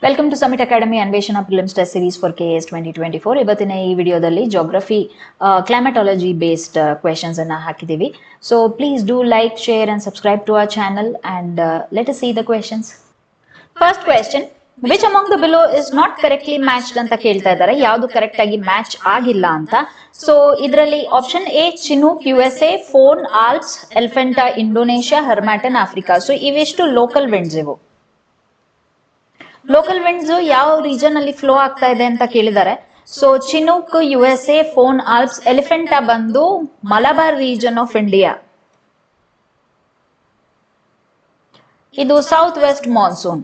Welcome to Summit Academy Anveshana prelims test series for KS 2024. ಇವತ್ತಿನ ಈ ವಿಡಿಯೋದಲ್ಲಿ ಜೋಗ್ರಫಿ ಕ್ಲೈಮೆಟಾಲಜಿ ಬೇಸ್ಡ್ ಕ್ವೆಶನ್ಸ್ ಅನ್ನ ಹಾಕಿದೀವಿ. So please do like, share and subscribe to our channel and let us see the questions. First question, which among the below is not correctly matched ಅಂತ ಕೇಳ್ತಾ ಇದ್ದಾರೆ. ಯಾವುದು correct ಆಗಿ match ಆಗಿಲ್ಲ ಅಂತ. So ಇದರಲ್ಲಿ option A chinook USA, foehn Alps, Elephanta Indonesia, harmattan Africa. So ಇವೆಷ್ಟು local winds ಇವು. ಲೋಕಲ್ ವಿಂಡ್ಸ್ ಯಾವ ರೀಜನ್ ಅಲ್ಲಿ ಫ್ಲೋ ಆಗ್ತಾ ಇದೆ ಅಂತ ಕೇಳಿದ್ದಾರೆ. So chinook USA, foehn Alps, Elephanta ಬಂದು ಮಲಬಾರ್ ರೀಜನ್ ಆಫ್ ಇಂಡಿಯಾ. ಇದು south west monsoon.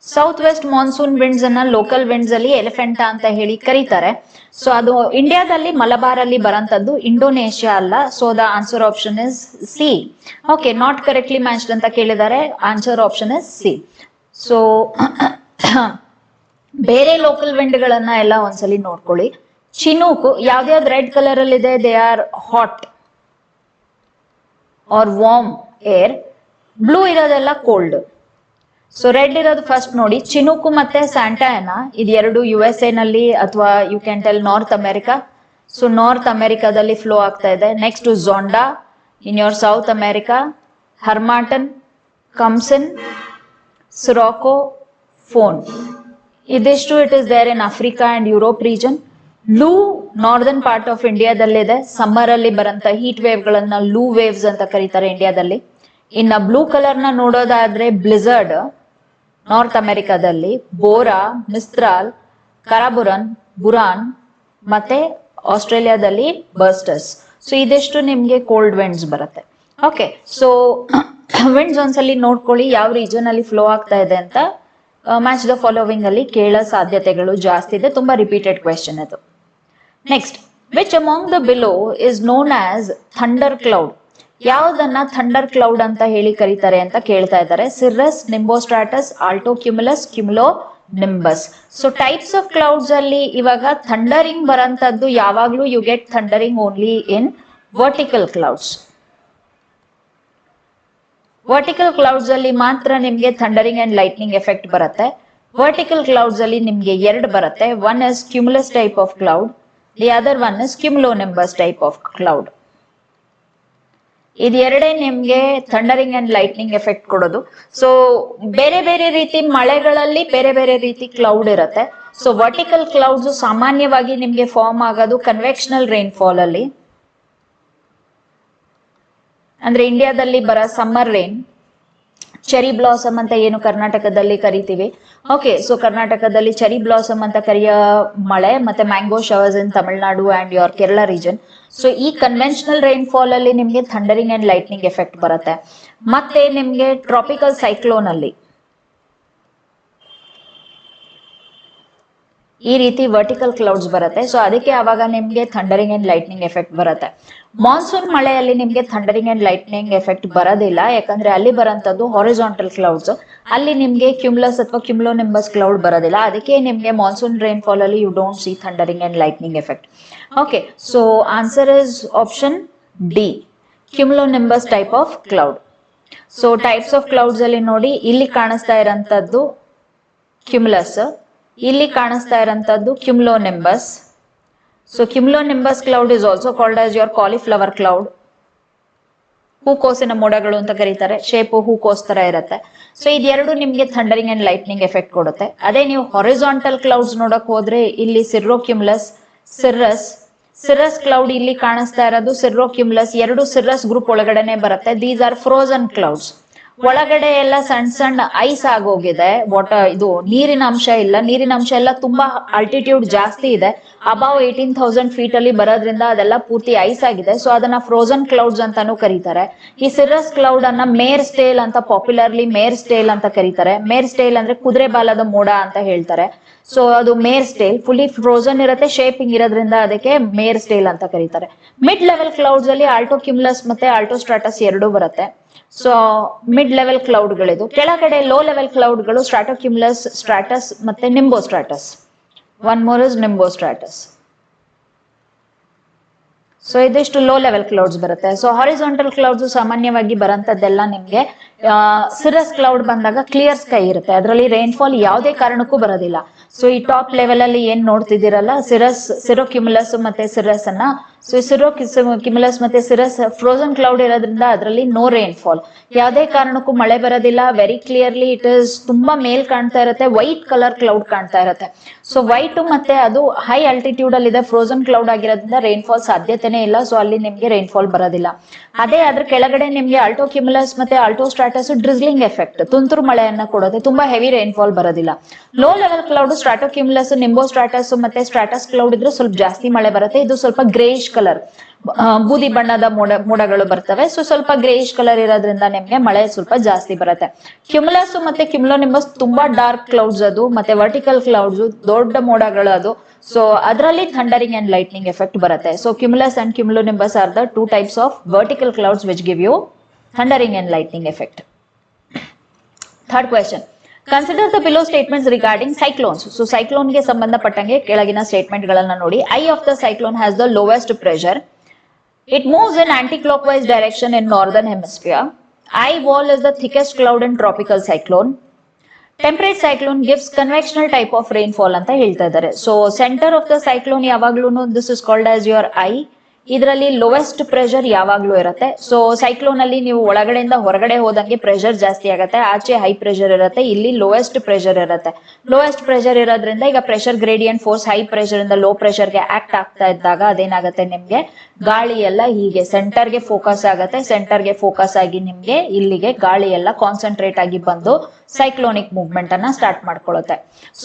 South west monsoon winds ಅನ್ನ ಲೋಕಲ್ ವಿಂಡ್ಸ್ ಅಲ್ಲಿ ಎಲಿಫೆಂಟಾ ಅಂತ ಹೇಳಿ ಕರೀತಾರೆ. ಸೊ ಅದು ಇಂಡಿಯಾದಲ್ಲಿ ಮಲಬಾರ್ ಅಲ್ಲಿ ಬರಂತದ್ದು, ಇಂಡೋನೇಷಿಯಾ ಅಲ್ಲ. So the answer option is C. Okay, not correctly matched ಅಂತ ಕೇಳಿದ್ದಾರೆ. Answer option is C. So ಬೇರೆ ಲೋಕಲ್ ವಿಂಡ್ ಗಳನ್ನ ಎಲ್ಲ ಒಂದ್ಸಲಿ ನೋಡ್ಕೊಳ್ಳಿ. ಚಿನೂಕ್ ಯಾವ್ದ್ಯಾವ್ದು ರೆಡ್ ಕಲರ್ ಅಲ್ಲಿ ಇದೆ, they are hot or warm air. Blue ಇರೋದೆಲ್ಲ ಕೋಲ್ಡ್. ಸೊ ರೆಡ್ ಇರೋದು ಫಸ್ಟ್ ನೋಡಿ, ಚಿನೂಕು ಮತ್ತೆ ಸ್ಯಾಂಟಾನಾ, ಇದು ಎರಡು USA ನಲ್ಲಿ ಅಥವಾ you can tell North America. So North ಅಮೆರಿಕಾದಲ್ಲಿ ಫ್ಲೋ ಆಗ್ತಾ ಇದೆ. Next zonda in your South America, harmattan, khamsin, sirocco, foehn. ಇದಿಷ್ಟು it is there in Africa and Europe region. Loo northern part of ಇಂಡಿಯಾದಲ್ಲಿದೆ. Summer ಅಲ್ಲಿ ಬರಂತ heat wave ಗಳನ್ನ ಲೂ waves ಅಂತ ಕರೀತಾರೆ ಇಂಡಿಯಾದಲ್ಲಿ. ಇನ್ನ ಬ್ಲೂ ಕಲರ್ ನ ನೋಡೋದಾದ್ರೆ ಬ್ಲಿಝರ್ಡ್ ನಾರ್ತ್ ಅಮೆರಿಕಾದಲ್ಲಿ, ಬೋರಾ, ಮಿಸ್ತ್ರಾಲ್, ಕರಾಬುರನ್, ಬುರಾನ್, ಮತ್ತೆ ಆಸ್ಟ್ರೇಲಿಯಾದಲ್ಲಿ ಬರ್ಸ್ಟರ್ಸ್. ಸೊ ಇದಿಷ್ಟು ನಿಮ್ಗೆ ಕೋಲ್ಡ್ ವಿಂಡ್ಸ್ ಬರುತ್ತೆ. ಓಕೆ, ಸೊ ವಿಂಡ್ಸ್ ಒಂದ್ಸಲಿ ನೋಡ್ಕೊಳ್ಳಿ ಯಾವ ರೀಜನ್ ಅಲ್ಲಿ ಫ್ಲೋ ಆಗ್ತಾ ಇದೆ ಅಂತ. ಮ್ಯಾಚ್ ದ ಫಾಲೋವಿಂಗ್ ಅಲ್ಲಿ ಕೇಳೋ ಸಾಧ್ಯತೆಗಳು ಜಾಸ್ತಿ ಇದೆ. ತುಂಬಾ ರಿಪೀಟೆಡ್ ಕ್ವೆಶನ್ ಇದು. Next, which among the below is known as thunder cloud. ಯಾವುದನ್ನ ಥಂಡರ್ ಕ್ಲೌಡ್ ಅಂತ ಹೇಳಿ ಕರೀತಾರೆ ಅಂತ ಕೇಳ್ತಾ ಇದ್ದಾರೆ. Cirrus, nimbostratus, alto cumulus, cumulo nimbus. So types of clouds ಅಲ್ಲಿ ಇವಾಗ ಥಂಡರಿಂಗ್ ಬರಂತದ್ದು ಯಾವಾಗ್ಲೂ you get thundering only in vertical clouds. Vertical clouds ಅಲ್ಲಿ ಮಾತ್ರ ನಿಮ್ಗೆ ಥಂಡರಿಂಗ್ ಅಂಡ್ ಲೈಟ್ನಿಂಗ್ ಎಫೆಕ್ಟ್ ಬರುತ್ತೆ. ವರ್ಟಿಕಲ್ ಕ್ಲೌಡ್ಸ್ ಅಲ್ಲಿ ನಿಮ್ಗೆ ಎರಡು ಬರುತ್ತೆ. One is cumulus type of cloud, the other one is cumulo nimbus type of cloud. ಇದೆರಡೇ ನಿಮ್ಗೆ ಥಂಡರಿಂಗ್ ಅಂಡ್ ಲೈಟ್ನಿಂಗ್ ಎಫೆಕ್ಟ್ ಕೊಡೋದು. ಸೊ ಬೇರೆ ಬೇರೆ ರೀತಿ ಮಳೆಗಳಲ್ಲಿ ಬೇರೆ ಬೇರೆ ರೀತಿ ಕ್ಲೌಡ್ ಇರುತ್ತೆ. ಸೊ ವರ್ಟಿಕಲ್ ಕ್ಲೌಡ್ಸ್ ಸಾಮಾನ್ಯವಾಗಿ ನಿಮ್ಗೆ ಫಾರ್ಮ್ ಆಗೋದು ಕನ್ವೆಕ್ಷನಲ್ ರೈನ್ಫಾಲ್ ಅಲ್ಲಿ, ಅಂದ್ರೆ ಇಂಡಿಯಾದಲ್ಲಿ ಬರೋ ಸಮ್ಮರ್ ರೈನ್, ಚೆರಿ ಬ್ಲಾಸಮ್ ಅಂತ ಏನು ಕರ್ನಾಟಕದಲ್ಲಿ ಕರಿತೀವಿ. ಓಕೆ, ಸೊ ಕರ್ನಾಟಕದಲ್ಲಿ ಚೆರಿ ಬ್ಲಾಸಮ್ ಅಂತ ಕರೆಯೋ ಮಳೆ, ಮತ್ತೆ mango showers in Tamil Nadu and your Kerala region. So ಈ ಕನ್ವೆನ್ಷನಲ್ ರೈನ್ಫಾಲ್ ಅಲ್ಲಿ ನಿಮ್ಗೆ ಥಂಡರಿಂಗ್ ಅಂಡ್ ಲೈಟ್ನಿಂಗ್ ಎಫೆಕ್ಟ್ ಬರುತ್ತೆ. ಮತ್ತೆ ನಿಮ್ಗೆ ಟ್ರಾಪಿಕಲ್ ಸೈಕ್ಲೋನ್ ಅಲ್ಲಿ ಈ ರೀತಿ ವರ್ಟಿಕಲ್ ಕ್ಲೌಡ್ಸ್ ಬರುತ್ತೆ. ಸೊ ಅದಕ್ಕೆ ಅವಾಗ ನಿಮ್ಗೆ ಥಂಡರಿಂಗ್ ಅಂಡ್ ಲೈಟ್ನಿಂಗ್ ಎಫೆಕ್ಟ್ ಬರುತ್ತೆ. ಮಾನ್ಸೂನ್ ಮಳೆಯಲ್ಲಿ ನಿಮ್ಗೆ ಥಂಡರಿಂಗ್ ಅಂಡ್ ಲೈಟ್ನಿಂಗ್ ಎಫೆಕ್ಟ್ ಬರೋದಿಲ್ಲ, ಯಾಕಂದ್ರೆ ಅಲ್ಲಿ ಬರೋಂಥದ್ದು ಹಾರಿಜಾಂಟಲ್ ಕ್ಲೌಡ್ಸ್. ಅಲ್ಲಿ ನಿಮ್ಗೆ ಕ್ಯುಮುಲಸ್ ಅಥವಾ ಕ್ಯುಮುಲೋ ನಿಂಬಸ್ ಕ್ಲೌಡ್ ಬರೋದಿಲ್ಲ. ಅದಕ್ಕೆ ನಿಮ್ಗೆ ಮಾನ್ಸೂನ್ ರೈನ್ಫಾಲ್ ಅಲ್ಲಿ you don't see thundering and lightning effect. Okay, so answer is option D, cumulo nimbus type of cloud. So types of clouds ಅಲ್ಲಿ ನೋಡಿ, ಇಲ್ಲಿ ಕಾಣಿಸ್ತಾ ಇರೋಂಥದ್ದು ಕ್ಯುಮುಲಸ್, ಇಲ್ಲಿ ಕಾಣಿಸ್ತಾ ಇರೋಂಥದ್ದು cumulo nimbus. So cumulo nimbus cloud is also called as your cauliflower cloud. ಹೂಕೋಸಿನ ಮೋಡಗಳು ಅಂತ ಕರೀತಾರೆ. ಶೇಪು ಹೂಕೋಸ್ ತರ ಇರುತ್ತೆ. ಸೊ ಇದೆರಡು ನಿಮ್ಗೆ ಥಂಡರಿಂಗ್ ಅಂಡ್ ಲೈಟ್ನಿಂಗ್ ಎಫೆಕ್ಟ್ ಕೊಡುತ್ತೆ. ಅದೇ ನೀವು ಹಾರಿಜಾಂಟಲ್ ಕ್ಲೌಡ್ಸ್ ನೋಡಕ್ ಹೋದ್ರೆ ಇಲ್ಲಿ ಸಿರ್ರೋ ಕ್ಯುಮುಲಸ್, ಸಿರ್ರಸ್ ಕ್ಲೌಡ್ ಇಲ್ಲಿ ಕಾಣಿಸ್ತಾ ಇರೋದು ಸಿರ್ರೋ ಕ್ಯುಮುಲಸ್. ಎರಡು ಸಿರ್ರಸ್ ಗ್ರೂಪ್ ಒಳಗಡೆನೆ ಬರುತ್ತೆ. These are frozen clouds. ಒಳಗಡೆ ಎಲ್ಲ ಸಣ್ಣ ಸಣ್ಣ ಐಸ್ ಆಗೋಗಿದೆ. ಇದು ನೀರಿನ ಅಂಶ ಇಲ್ಲ. ನೀರಿನ ಅಂಶ ಎಲ್ಲ ತುಂಬಾ ಆಲ್ಟಿಟ್ಯೂಡ್ ಜಾಸ್ತಿ ಇದೆ. ಅಬೌವ್ 18,000 ಫೀಟ್ ಅಲ್ಲಿ ಬರೋದ್ರಿಂದ ಅದೆಲ್ಲ ಪೂರ್ತಿ ಐಸ್ ಆಗಿದೆ. ಸೊ ಅದನ್ನ ಫ್ರೋಜನ್ ಕ್ಲೌಡ್ಸ್ ಅಂತಾನು ಕರೀತಾರೆ. ಈ ಸಿರ್ರಸ್ ಕ್ಲೌಡ್ ಅನ್ನ ಮೇರ್ ಸ್ಟೇಲ್ ಅಂತ, ಪಾಪ್ಯುಲರ್ಲಿ ಮೇರ್ ಸ್ಟೇಲ್ ಅಂತ ಕರೀತಾರೆ. ಮೇರ್ ಸ್ಟೇಲ್ ಅಂದ್ರೆ ಕುದುರೆ ಬಾಲದ ಮೋಡ ಅಂತ ಹೇಳ್ತಾರೆ. ಸೊ ಅದು ಮೇರ್ ಸ್ಟೇಲ್ ಫುಲ್ಲಿ ಫ್ರೋಜನ್ ಇರುತ್ತೆ. ಶೇಪಿಂಗ್ ಇರೋದ್ರಿಂದ ಅದಕ್ಕೆ ಮೇರ್ ಸ್ಟೇಲ್ ಅಂತ ಕರೀತಾರೆ. ಮಿಡ್ ಲೆವೆಲ್ ಕ್ಲೌಡ್ಸ್ ಅಲ್ಲಿ ಆಲ್ಟೋ ಕ್ಯುಮುಲಸ್ ಮತ್ತೆ ಆಲ್ಟೋ ಸ್ಟ್ರಾಟಸ್ ಎರಡೂ ಬರುತ್ತೆ. ಸೊ ಮಿಡ್ ಲೆವೆಲ್ ಕ್ಲೌಡ್ ಗಳಿದು. ಕೆಳಗಡೆ ಲೋ ಲೆವೆಲ್ ಕ್ಲೌಡ್ ಗಳು ಸ್ಟ್ರಾಟೋಕ್ಯುಮುಲಸ್, ಸ್ಟ್ರಾಟಸ್ ಮತ್ತೆ nimbostratus. One more is nimbostratus. So ಇದಿಷ್ಟು ಲೋ ಲೆವೆಲ್ ಕ್ಲೌಡ್ಸ್ ಬರುತ್ತೆ. ಸೊ ಹಾರಿಜಾಂಟಲ್ ಕ್ಲೌಡ್ಸ್ ಸಾಮಾನ್ಯವಾಗಿ ಬರಂತದ್ದೆಲ್ಲ ನಿಮ್ಗೆ ಸಿರಸ್ ಕ್ಲೌಡ್ ಬಂದಾಗ ಕ್ಲಿಯರ್ ಸ್ಕೈ ಇರುತ್ತೆ, ಅದರಲ್ಲಿ ರೈನ್ಫಾಲ್ ಯಾವುದೇ ಕಾರಣಕ್ಕೂ ಬರೋದಿಲ್ಲ. ಸೊ ಈ ಟಾಪ್ ಲೆವೆಲ್ ಅಲ್ಲಿ ಏನ್ ನೋಡ್ತಿದ್ದೀರಲ್ಲ ಸಿರೋಕ್ಯುಮುಲಸ್ ಮತ್ತೆ ಸಿರಸ್ ಅನ್ನ, ಸೊ ಸಿರೋಕ್ಯುಮುಲಸ್ ಮತ್ತೆ ಸಿರಸ್ ಫ್ರೋಸನ್ ಕ್ಲೌಡ್ ಇರೋದ್ರಿಂದ ಅದರಲ್ಲಿ ನೋ ರೈನ್ಫಾಲ್, ಯಾವುದೇ ಕಾರಣಕ್ಕೂ ಮಳೆ ಬರೋದಿಲ್ಲ. ವೆರಿ ಕ್ಲಿಯರ್ಲಿ ಇಟ್ ಇಸ್ ತುಂಬಾ ಮೇಲ್ ಕಾಣ್ತಾ ಇರುತ್ತೆ, ವೈಟ್ ಕಲರ್ ಕ್ಲೌಡ್ ಕಾಣ್ತಾ ಇರುತ್ತೆ. ಸೊ ವೈಟ್ ಮತ್ತೆ ಅದು ಹೈ ಆಲ್ಟಿಟ್ಯೂಡ್ ಅಲ್ಲಿ ಇದೆ, ಫ್ರೋಸನ್ ಕ್ಲೌಡ್ ಆಗಿರೋದ್ರಿಂದ ರೈನ್ಫಾಲ್ ಸಾಧ್ಯತೆನೇ ಇಲ್ಲ. ಸೊ ಅಲ್ಲಿ ನಿಮ್ಗೆ ರೈನ್ಫಾಲ್ ಬರೋದಿಲ್ಲ. ಅದೇ ಅದ್ರ ಕೆಳಗಡೆ ನಿಮ್ಗೆ ಆಲ್ಟೋ ಕ್ಯುಮುಲಸ್ ಮತ್ತೆ ಆಲ್ಟೋ ಸ್ಟ್ರಾಟಸ್ ಡ್ರಿಸ್ಲಿಂಗ್ ಎಫೆಕ್ಟ್, ತುಂತುರು ಮಳೆಯನ್ನ ಕೊಡುತ್ತೆ, ತುಂಬಾ ಹೆವಿ ರೈನ್ಫಾಲ್ ಬರೋದಿಲ್ಲ. ಲೋ ಲೆವೆಲ್ ಕ್ಲೌಡ್ ಸ್ಟ್ರಾಟೋ ಕ್ಯುಮುಲಸ್, ನಿಂಬೋ ಸ್ಟ್ರಾಟಸ್ ಮತ್ತೆ ಸ್ಟ್ರಾಟಸ್ ಕ್ಲೌಡ್ ಇದ್ರೆ ಸ್ವಲ್ಪ ಜಾಸ್ತಿ ಮಳೆ ಬರುತ್ತೆ. ಇದು ಸ್ವಲ್ಪ ಗ್ರೇಯಿಶ್ ಕಲರ್, ಬೂದಿ ಬಣ್ಣದ ಮೋಡಗಳು ಬರ್ತವೆ. ಸೊ ಸ್ವಲ್ಪ ಗ್ರೇಯಿಶ್ ಕಲರ್ ಇರೋದ್ರಿಂದ ನಿಮ್ಗೆ ಮಳೆ ಸ್ವಲ್ಪ ಜಾಸ್ತಿ ಬರುತ್ತೆ. ಕ್ಯುಮುಲಸ್ ಮತ್ತೆ ಕ್ಯುಮುಲೋನಿಂಬಸ್ ತುಂಬಾ ಡಾರ್ಕ್ ಕ್ಲೌಡ್ಸ್ ಅದು, ಮತ್ತೆ ವರ್ಟಿಕಲ್ ಕ್ಲೌಡ್ಸ್ ದೊಡ್ಡ ಮೋಡಗಳು ಅದು. ಸೊ ಅದರಲ್ಲಿ ಥಂಡರಿಂಗ್ ಅಂಡ್ ಲೈಟ್ನಿಂಗ್ ಎಫೆಕ್ಟ್ ಬರುತ್ತೆ. So cumulus and cumulonimbus are the two types of vertical clouds which give you thundering and lightning effect. Third question, consider the below statements regarding cyclones. So cyclone ಗೆ ಸಂಬಂಧಪಟ್ಟಂಗೆ ಕೆಳಗಿನ statement ಗಳನ್ನ ನೋಡಿ. Eye of the cyclone has the lowest pressure. It moves in anti-clockwise direction in northern hemisphere. Eye wall is the thickest cloud in tropical cyclone. Temperate cyclone gives convectional type of rainfall ಅಂತ ಹೇಳ್ತಾ ಇದ್ದಾರೆ. So center of the cyclone ಯಾವಾಗ್ಲೂನು this is called as your eye. ಇದರಲ್ಲಿ lowest pressure ಯಾವಾಗ್ಲೂ ಇರುತ್ತೆ. So cyclone ಅಲ್ಲಿ ನೀವು ಒಳಗಡೆಯಿಂದ ಹೊರಗಡೆ ಹೋದಂಗೆ ಪ್ರೆಷರ್ ಜಾಸ್ತಿ ಆಗುತ್ತೆ, ಆಚೆ ಹೈ ಪ್ರೆಷರ್ ಇರುತ್ತೆ, ಇಲ್ಲಿ ಲೋವೆಸ್ಟ್ ಪ್ರೆಷರ್ ಇರುತ್ತೆ. ಲೋವೆಸ್ಟ್ ಪ್ರೆಷರ್ ಇರೋದ್ರಿಂದ ಈಗ pressure gradient force high pressure ಇಂದ ಲೋ ಪ್ರೆಷರ್ ಗೆ ಆಕ್ಟ್ ಆಗ್ತಾ ಇದ್ದಾಗ ಅದೇನಾಗುತ್ತೆ, ನಿಮ್ಗೆ ಗಾಳಿ ಎಲ್ಲ ಹೀಗೆ ಸೆಂಟರ್ ಗೆ ಫೋಕಸ್ ಆಗುತ್ತೆ. ಸೆಂಟರ್ ಗೆ ಫೋಕಸ್ ಆಗಿ ನಿಮ್ಗೆ ಇಲ್ಲಿಗೆ ಗಾಳಿ ಎಲ್ಲ ಕಾನ್ಸಂಟ್ರೇಟ್ ಆಗಿ ಬಂದು ಸೈಕ್ಲೋನಿಕ್ ಮೂವ್ಮೆಂಟ್ ಅನ್ನ ಸ್ಟಾರ್ಟ್ ಮಾಡ್ಕೊಳ್ಳುತ್ತೆ.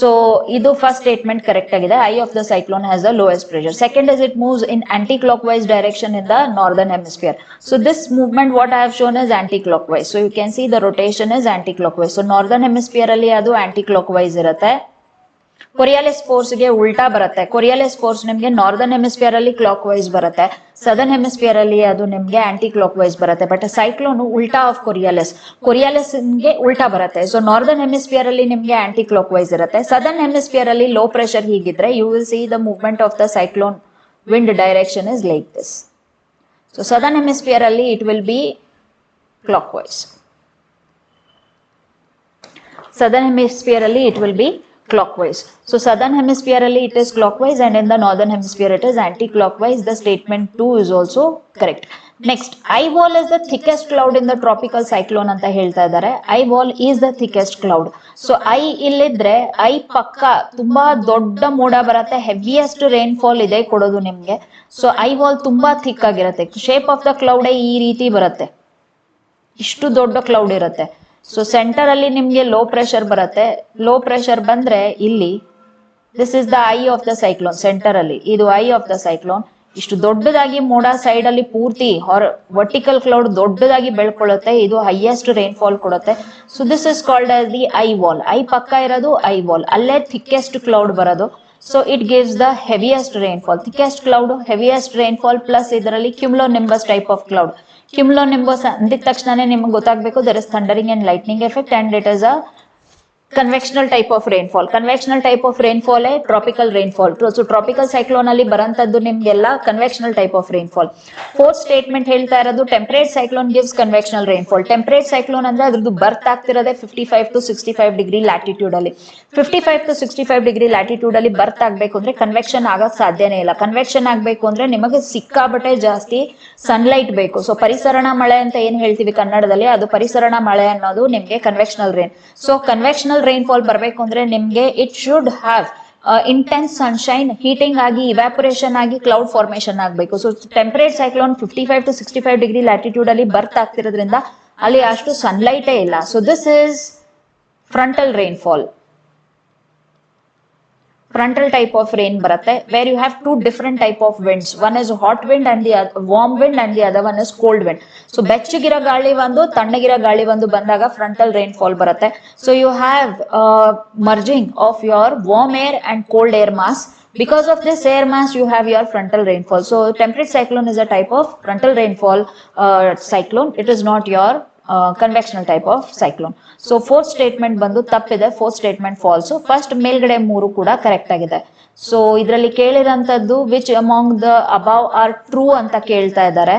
ಸೊ ಇದು ಫಸ್ಟ್ ಸ್ಟೇಟ್ಮೆಂಟ್ ಕರೆಕ್ಟ್ ಆಗಿದೆ. Eye of the cyclone has the lowest pressure. Second is it moves in anti clockwise direction in the northern hemisphere. So this movement what I have shown is anti-clockwise. So you can see the rotation is anti-clockwise. So northern hemisphere ಅಲ್ಲಿ ಅದು anti-clockwise ಇರುತ್ತೆ. ಕೊರಿಯಾಲಿಸ್ force ಗೆ ಉಲ್ಟಾ ಬರುತ್ತೆ. Coriolis force ನಿಮ್ಗೆ northern hemisphere ಅಲ್ಲಿ clock wise ಬರುತ್ತೆ, southern hemisphere ಅಲ್ಲಿ ಅದು ನಿಮ್ಗೆ ಆಂಟಿ ಕ್ಲಾಕ್ ವೈಸ್ ಬರುತ್ತೆ. ಬಟ್ ಸೈಕ್ಲೋನ್ ಉಲ್ಟಾ ಆಫ್ ಕೊರಿಯಾಲಿಸ್ ಗೆ ಉಲ್ಟಾ ಬರುತ್ತೆ. ಸೊ ನಾರ್ದರ್ನ್ ಹೆಮಿಸ್ಫಿಯರ್ ಅಲ್ಲಿ ನಿಮ್ಗೆ ಆಂಟಿ ಕ್ಲಾಕ್ ವೈಸ್ ಇರುತ್ತೆ. ಸದರ್ನ್ ಹೆಮಿಸ್ಫಿಯರ್ ಅಲ್ಲಿ ಲೋ ಪ್ರೆಷರ್ ಹೀಗಿದ್ರೆ you will see the movement of the cyclone wind direction is like this. So southern hemisphere alli it will be clockwise. Southern hemisphere alli it will be clockwise. So southern hemisphere alli it is clockwise and in the northern hemisphere it is anti-clockwise. The statement 2 is also correct. Next, eye wall is the thickest cloud in the tropical cyclone ಅಂತ ಹೇಳ್ತಾ ಇದ್ದಾರೆ. eye wall is the thickest cloud. So eye ಇಲ್ಲಿದ್ರೆ I ಪಕ್ಕ ತುಂಬಾ ದೊಡ್ಡ ಮೋಡ ಬರುತ್ತೆ, heaviest rainfall ಇದೆ ಕೊಡೋದು ನಿಮ್ಗೆ. ಸೊ ಐ ವಾಲ್ ತುಂಬಾ ಥಿಕ್ ಆಗಿರುತ್ತೆ. ಶೇಪ್ ಆಫ್ ದ ಕ್ಲೌಡ್ ಈ ರೀತಿ ಬರುತ್ತೆ, ಇಷ್ಟು ದೊಡ್ಡ ಕ್ಲೌಡ್ ಇರುತ್ತೆ. ಸೊ ಸೆಂಟರ್ ಅಲ್ಲಿ ನಿಮ್ಗೆ ಲೋ ಪ್ರೆಷರ್ ಬರುತ್ತೆ. ಲೋ ಪ್ರೆಷರ್ ಬಂದ್ರೆ ಇಲ್ಲಿ this is the I of the cyclone. Centre ಅಲ್ಲಿ ಇದು ಐ ಆಫ್ ದ ಸೈಕ್ಲೋನ್. ಇಷ್ಟು ದೊಡ್ಡದಾಗಿ ಮೋಡ ಸೈಡ್ ಅಲ್ಲಿ ಪೂರ್ತಿ ವರ್ಟಿಕಲ್ ಕ್ಲೌಡ್ ದೊಡ್ಡದಾಗಿ ಬೆಳ್ಕೊಳ್ಳುತ್ತೆ. ಇದು ಹೈಯೆಸ್ಟ್ ರೈನ್ಫಾಲ್ ಕೊಡುತ್ತೆ. So this is called as the eye wall. Eye ಪಕ್ಕ ಇರೋದು ಐ ವಾಲ್, ಅಲ್ಲೇ ಥಿಕ್ಕೆಸ್ಟ್ ಕ್ಲೌಡ್ ಬರೋದು. So it gives the heaviest rainfall. Thickest cloud, heaviest rainfall, plus ಇದರಲ್ಲಿ cumulonimbus type of cloud. Cumulonimbus ಅಂದಿದ ತಕ್ಷಣನೇ ನಿಮ್ಗೆ ಗೊತ್ತಾಗಬೇಕು there is thundering and lightning effect and it is a convectional type of rainfall. Convectional type of rainfall tropical rainfall. So tropical cyclone ಅಲ್ಲಿ ಬರಂತದ್ದು ನಿಮ್ಗೆಲ್ಲ convectional type of rainfall. Fourth statement ಹೇಳ್ತಾ ಇರೋದು temperate cyclone gives convectional rainfall. Temperate cyclone ಅಂದ್ರೆ ಅದ್ರದ್ದು ಬರ್ತ್ ಆಗ್ತಿರೋದೇ 55 to 65 degree latitude ಅಲ್ಲಿ. 55 to 65 degree latitude ಅಲ್ಲಿ ಬರ್ತ್ ಆಗ್ಬೇಕು ಅಂದ್ರೆ ಕನ್ವೆಕ್ಷನ್ ಆಗಕ್ ಸಾಧ್ಯನೇ ಇಲ್ಲ. ಕನ್ವೆಕ್ಷನ್ ಆಗ್ಬೇಕು ಅಂದ್ರೆ ನಿಮಗೆ ಸಿಕ್ಕಾಬಟ್ಟೆ ಜಾಸ್ತಿ ಸನ್ಲೈಟ್ ಬೇಕು. ಸೊ ಪರಿಸರಣ ಮಳೆ ಅಂತ ಏನ್ ಹೇಳ್ತೀವಿ ಕನ್ನಡದಲ್ಲಿ, ಅದು ಪರಿಸರಣ ಮಳೆ ಅನ್ನೋದು ನಿಮ್ಗೆ convectional rain. So convectional rainfall ಬರಬೇಕು ಅಂದ್ರೆ ನಿಮ್ಗೆ it should have intense sunshine, heating ಆಗಿ ಇವ್ಯಾಪೊರೇಷನ್ ಆಗಿ ಕ್ಲೌಡ್ ಫಾರ್ಮೇಶನ್ ಆಗಬೇಕು. So temperate cyclone 55 to 65 degree latitude ಅಲ್ಲಿ ಬರ್ತ್ ಆಗ್ತಿರೋದ್ರಿಂದ ಅಲ್ಲಿ ಅಷ್ಟು ಸನ್ಲೈಟೇ ಇಲ್ಲ. So this is frontal rainfall. frontal type of rain baratte, where you have two different type of winds. One is hot wind and the warm wind and the other one is cold wind. So ಬೆಚ್ಚಗಿರ ಗಾಳಿ ಒಂದು ತಣ್ಣಗಿರ ಗಾಳಿ ಒಂದು ಬಂದಾಗ frontal rainfall ಬರುತ್ತೆ. So you have merging of your warm air and cold air mass. Because of this air mass you have your frontal rainfall. So temperate cyclone is a type of frontal rainfall cyclone. It is not your convectional type of cyclone. So fourth statement ಬಂದು ತಪ್ಪಿದೆ, fourth statement falls. First ಮೇಲ್ಗಡೆ 3 ಕೂಡ correct ಆಗಿದೆ. So ಇದರಲ್ಲಿ ಕೇಳಿರಂತದ್ದು which among the above are true ಅಂತ ಕೇಳ್ತಾ ಇದ್ದಾರೆ.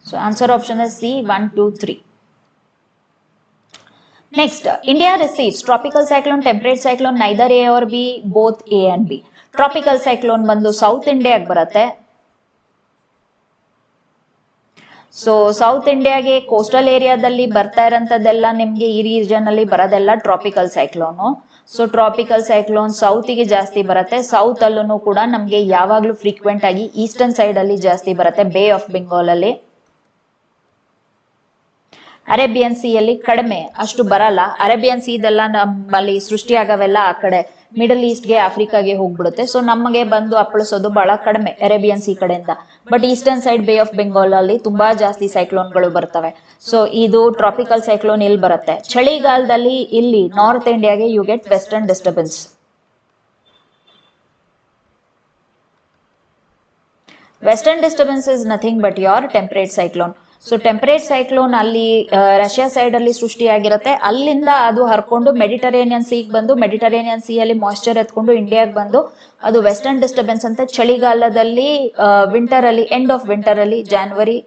So answer option is C 1, 2, 3. Next, India receives tropical cyclone, temperate cyclone, neither A or B, both A and B. Tropical cyclone ಬಂದು south ಇಂಡಿಯಾಗೆ ಬರುತ್ತೆ. So south ಇಂಡಿಯಾಗೆ coastal ಏರಿಯಾದಲ್ಲಿ ಬರ್ತಾ ಇರೋಂಥದ್ದೆಲ್ಲ ನಿಮ್ಗೆ ಈ ರೀಜನ್ ಅಲ್ಲಿ ಬರೋದೆಲ್ಲ tropical cyclone. So tropical cyclone ಸೌತ್ಗೆ ಜಾಸ್ತಿ ಬರುತ್ತೆ. ಸೌತ್ ಅಲ್ಲೂ ಕೂಡ ನಮ್ಗೆ ಯಾವಾಗ್ಲೂ ಫ್ರೀಕ್ವೆಂಟ್ ಆಗಿ ಈಸ್ಟರ್ನ್ ಸೈಡ್ ಅಲ್ಲಿ ಜಾಸ್ತಿ ಬರುತ್ತೆ, ಬೇ ಆಫ್ ಬೆಂಗಾಲ್ ಅಲ್ಲಿ. ಅರೇಬಿಯನ್ ಸಿ ಅಲ್ಲಿ ಕಡಿಮೆ, ಅಷ್ಟು ಬರಲ್ಲ. ಅರೇಬಿಯನ್ ಸಿ ಇದೆಲ್ಲ ನಮ್ಮಲ್ಲಿ ಸೃಷ್ಟಿಯಾಗವೆಲ್ಲ ಆ ಕಡೆ ಮಿಡಲ್ ಈಸ್ಟ್ಗೆ, ಆಫ್ರಿಕಾಗೆ ಹೋಗ್ಬಿಡುತ್ತೆ. ಸೊ ನಮಗೆ ಬಂದು ಅಪ್ಪಳಿಸೋದು ಬಹಳ ಕಡಿಮೆ ಅರೇಬಿಯನ್ ಸಿ ಕಡೆಯಿಂದ. But eastern side bay of Bengal ಅಲ್ಲಿ ತುಂಬಾ ಜಾಸ್ತಿ ಸೈಕ್ಲೋನ್ಗಳು ಬರ್ತವೆ. ಸೊ ಇದು ಟ್ರಾಪಿಕಲ್ ಸೈಕ್ಲೋನ್ ಇಲ್ಲಿ ಬರುತ್ತೆ. ಚಳಿಗಾಲದಲ್ಲಿ ಇಲ್ಲಿ ನಾರ್ತ್ ಇಂಡಿಯಾಗೆ you get western disturbance. Western disturbance is nothing but your temperate cyclone. So temperate cyclone ಅಲ್ಲಿ ರಷ್ಯಾ ಸೈಡ್ ಅಲ್ಲಿ ಸೃಷ್ಟಿಯಾಗಿರುತ್ತೆ. ಅಲ್ಲಿಂದ ಅದು ಹರ್ಕೊಂಡು ಮೆಡಿಟರೇನಿಯನ್ ಸೀಗ್ ಬಂದು, ಮೆಡಿಟರೇನಿಯನ್ ಸಿ ಅಲ್ಲಿ ಮಾಯಿಶ್ಚರ್ ಎತ್ಕೊಂಡು ಇಂಡಿಯಾಗೆ ಬಂದು ಅದು ವೆಸ್ಟರ್ನ್ ಡಿಸ್ಟರ್ಬೆನ್ಸ್ ಅಂತ ಚಳಿಗಾಲದಲ್ಲಿ, ವಿಂಟರ್ ಅಲ್ಲಿ, ಎಂಡ್ ಆಫ್ ವಿಂಟರ್ ಅಲ್ಲಿ, January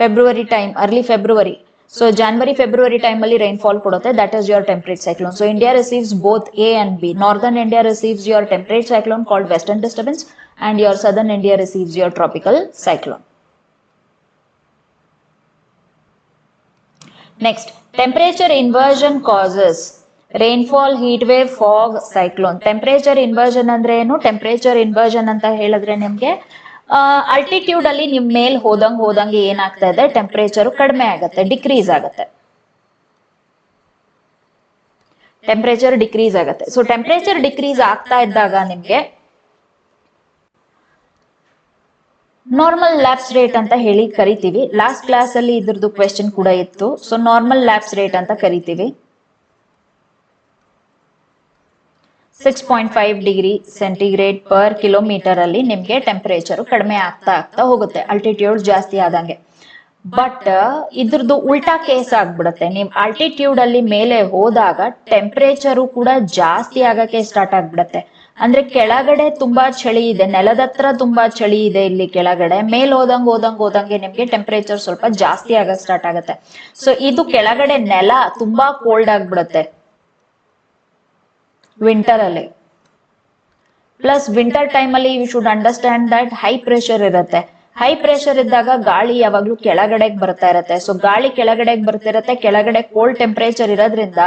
February time, early February, so January February time ಅಲ್ಲಿ ರೈನ್ಫಾಲ್ ಕೊಡುತ್ತೆ. That is your temperate cyclone. So India receives both A and B. Northern India receives your temperate cyclone called western disturbance and your southern India receives your tropical cyclone. Next, temperature inversion causes rainfall, heat wave, fog, cyclone. Temperature inversion ಅಂದ್ರೆ ಏನು? Temperature inversion ಅಂತ ಹೇಳಿದ್ರೆ ನಿಮ್ಗೆ altitude ಅಲ್ಲಿ ನಿಮ್ ಮೇಲ್ ಹೋದಂಗೆ ಏನಾಗ್ತಾ ಇದೆ, ಟೆಂಪರೇಚರ್ ಕಡಿಮೆ ಆಗುತ್ತೆ, ಡಿಕ್ರೀಸ್ ಆಗುತ್ತೆ. ಟೆಂಪರೇಚರ್ ಡಿಕ್ರೀಸ್ ಆಗುತ್ತೆ. ಸೊ ಟೆಂಪರೇಚರ್ ಡಿಕ್ರೀಸ್ ಆಗ್ತಾ ಇದ್ದಾಗ ನಿಮ್ಗೆ ನಾರ್ಮಲ್ ಲ್ಯಾಪ್ಸ್ ರೇಟ್ ಅಂತ ಹೇಳಿ ಕರಿತೀವಿ. ಲಾಸ್ಟ್ ಕ್ಲಾಸ್ ಅಲ್ಲಿ ಇದ್ರದ್ದು ಕ್ವೆಶ್ಚನ್ ಕೂಡ ಇತ್ತು. ಸೊ ನಾರ್ಮಲ್ ಲ್ಯಾಪ್ಸ್ ರೇಟ್ ಅಂತ ಕರಿತೀವಿ. 6.5 ಡಿಗ್ರಿ ಸೆಂಟಿಗ್ರೇಡ್ ಪರ್ ಕಿಲೋಮೀಟರ್ ಅಲ್ಲಿ ನಿಮ್ಗೆ ಟೆಂಪರೇಚರ್ ಕಡಿಮೆ ಆಗ್ತಾ ಹೋಗುತ್ತೆ ಆಲ್ಟಿಟ್ಯೂಡ್ ಜಾಸ್ತಿ ಆದಂಗೆ. ಬಟ್ ಇದ್ರದ್ದು ಉಲ್ಟಾ ಕೇಸ್ ಆಗ್ಬಿಡುತ್ತೆ. ನೀವು ಆಲ್ಟಿಟ್ಯೂಡ್ ಅಲ್ಲಿ ಮೇಲೆ ಹೋದಾಗ ಟೆಂಪರೇಚರು ಕೂಡ ಜಾಸ್ತಿ ಆಗಕ್ಕೆ ಸ್ಟಾರ್ಟ್ ಆಗ್ಬಿಡುತ್ತೆ. ಅಂದ್ರೆ ಕೆಳಗಡೆ ತುಂಬಾ ಚಳಿ ಇದೆ, ನೆಲದ ಹತ್ರ ತುಂಬಾ ಚಳಿ ಇದೆ ಇಲ್ಲಿ ಕೆಳಗಡೆ. ಮೇಲ್ ಹೋದಂಗೆ ನಿಮ್ಗೆ ಟೆಂಪರೇಚರ್ ಸ್ವಲ್ಪ ಜಾಸ್ತಿ ಆಗಕ್ ಸ್ಟಾರ್ಟ್ ಆಗುತ್ತೆ. ಸೊ ಇದು ಕೆಳಗಡೆ ನೆಲ ತುಂಬಾ ಕೋಲ್ಡ್ ಆಗ್ಬಿಡುತ್ತೆ ವಿಂಟರ್ ಅಲ್ಲಿ. ಪ್ಲಸ್ ವಿಂಟರ್ ಟೈಮ್ ಅಲ್ಲಿ you should understand that high pressure ಇರುತ್ತೆ. ಹೈ ಪ್ರೆಷರ್ ಇದ್ದಾಗ ಗಾಳಿ ಯಾವಾಗ್ಲೂ ಕೆಳಗಡೆಗೆ ಬರ್ತಾ ಇರತ್ತೆ. ಸೊ ಗಾಳಿ ಕೆಳಗಡೆಗೆ ಬರ್ತಿರತ್ತೆ, ಕೆಳಗಡೆ ಕೋಲ್ಡ್ ಟೆಂಪರೇಚರ್ ಇರೋದ್ರಿಂದ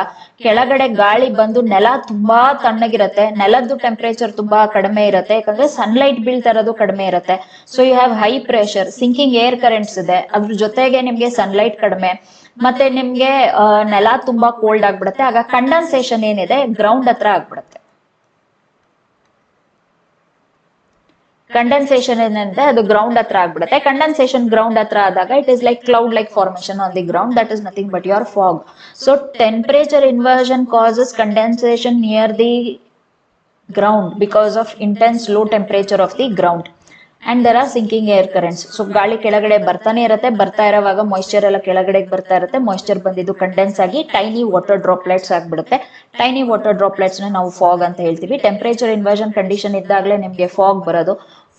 ಕೆಳಗಡೆ ಗಾಳಿ ಬಂದು ನೆಲ ತುಂಬಾ ತಣ್ಣಗಿರತ್ತೆ, ನೆಲದ್ದು ಟೆಂಪರೇಚರ್ ತುಂಬಾ ಕಡಿಮೆ ಇರುತ್ತೆ, ಯಾಕಂದ್ರೆ ಸನ್ಲೈಟ್ ಬೀಳ್ತಾ ಇರೋದು ಕಡಿಮೆ ಇರುತ್ತೆ. So you have high pressure, sinking air currents ಇದೆ, ಅದ್ರ ಜೊತೆಗೆ ನಿಮ್ಗೆ ಸನ್ಲೈಟ್ ಕಡಿಮೆ, ಮತ್ತೆ ನಿಮ್ಗೆ ನೆಲ ತುಂಬಾ ಕೋಲ್ಡ್ ಆಗ್ಬಿಡುತ್ತೆ. ಆಗ ಕಂಡನ್ಸೇಷನ್ ಏನಿದೆ ಗ್ರೌಂಡ್ ಹತ್ರ ಆಗ್ಬಿಡುತ್ತೆ. ಕಂಡೆನ್ಸೇಷನ್ ಏನಂದ್ರೆ ಅದು ಗ್ರೌಂಡ್ ಹತ್ರ ಆಗ್ಬಿಡುತ್ತೆ. ಕಂಡೆನ್ಸೇಷನ್ ಗ್ರೌಂಡ್ ಹತ್ರ ಆದಾಗ it is like cloud like formation on the ground. That is nothing but your fog. So temperature inversion causes condensation near the ground because of intense low temperature of the ground and there are sinking air currents. So ಗಾಳಿ ಕೆಳಗಡೆ ಬರ್ತಾನೆ ಇರುತ್ತೆ, ಬರ್ತಾ ಇರೋವಾಗ moisture ಎಲ್ಲ ಕೆಳಗಡೆ ಬರ್ತಾ ಇರುತ್ತೆ. Moisture ಬಂದಿದ್ದು ಕಂಡೆನ್ಸ್ ಆಗಿ ಟೈನಿ ವಾಟರ್ ಡ್ರಾಪ್ಲೆಟ್ಸ್ ಆಗ್ಬಿಡುತ್ತೆ. ಟೈನಿ ವಾಟರ್ ಡ್ರಾಪ್ಲೆಟ್ಸ್ ನ ನಾವು ಫಾಗ್ ಅಂತ ಹೇಳ್ತೀವಿ. ಟೆಂಪರೇಚರ್ ಇನ್ವರ್ಷನ್ ಕಂಡೀಷನ್ ಇದ್ದಾಗಲೇ ನಿಮ್ಗೆ ಫಾಗ್ ಬರೋದು.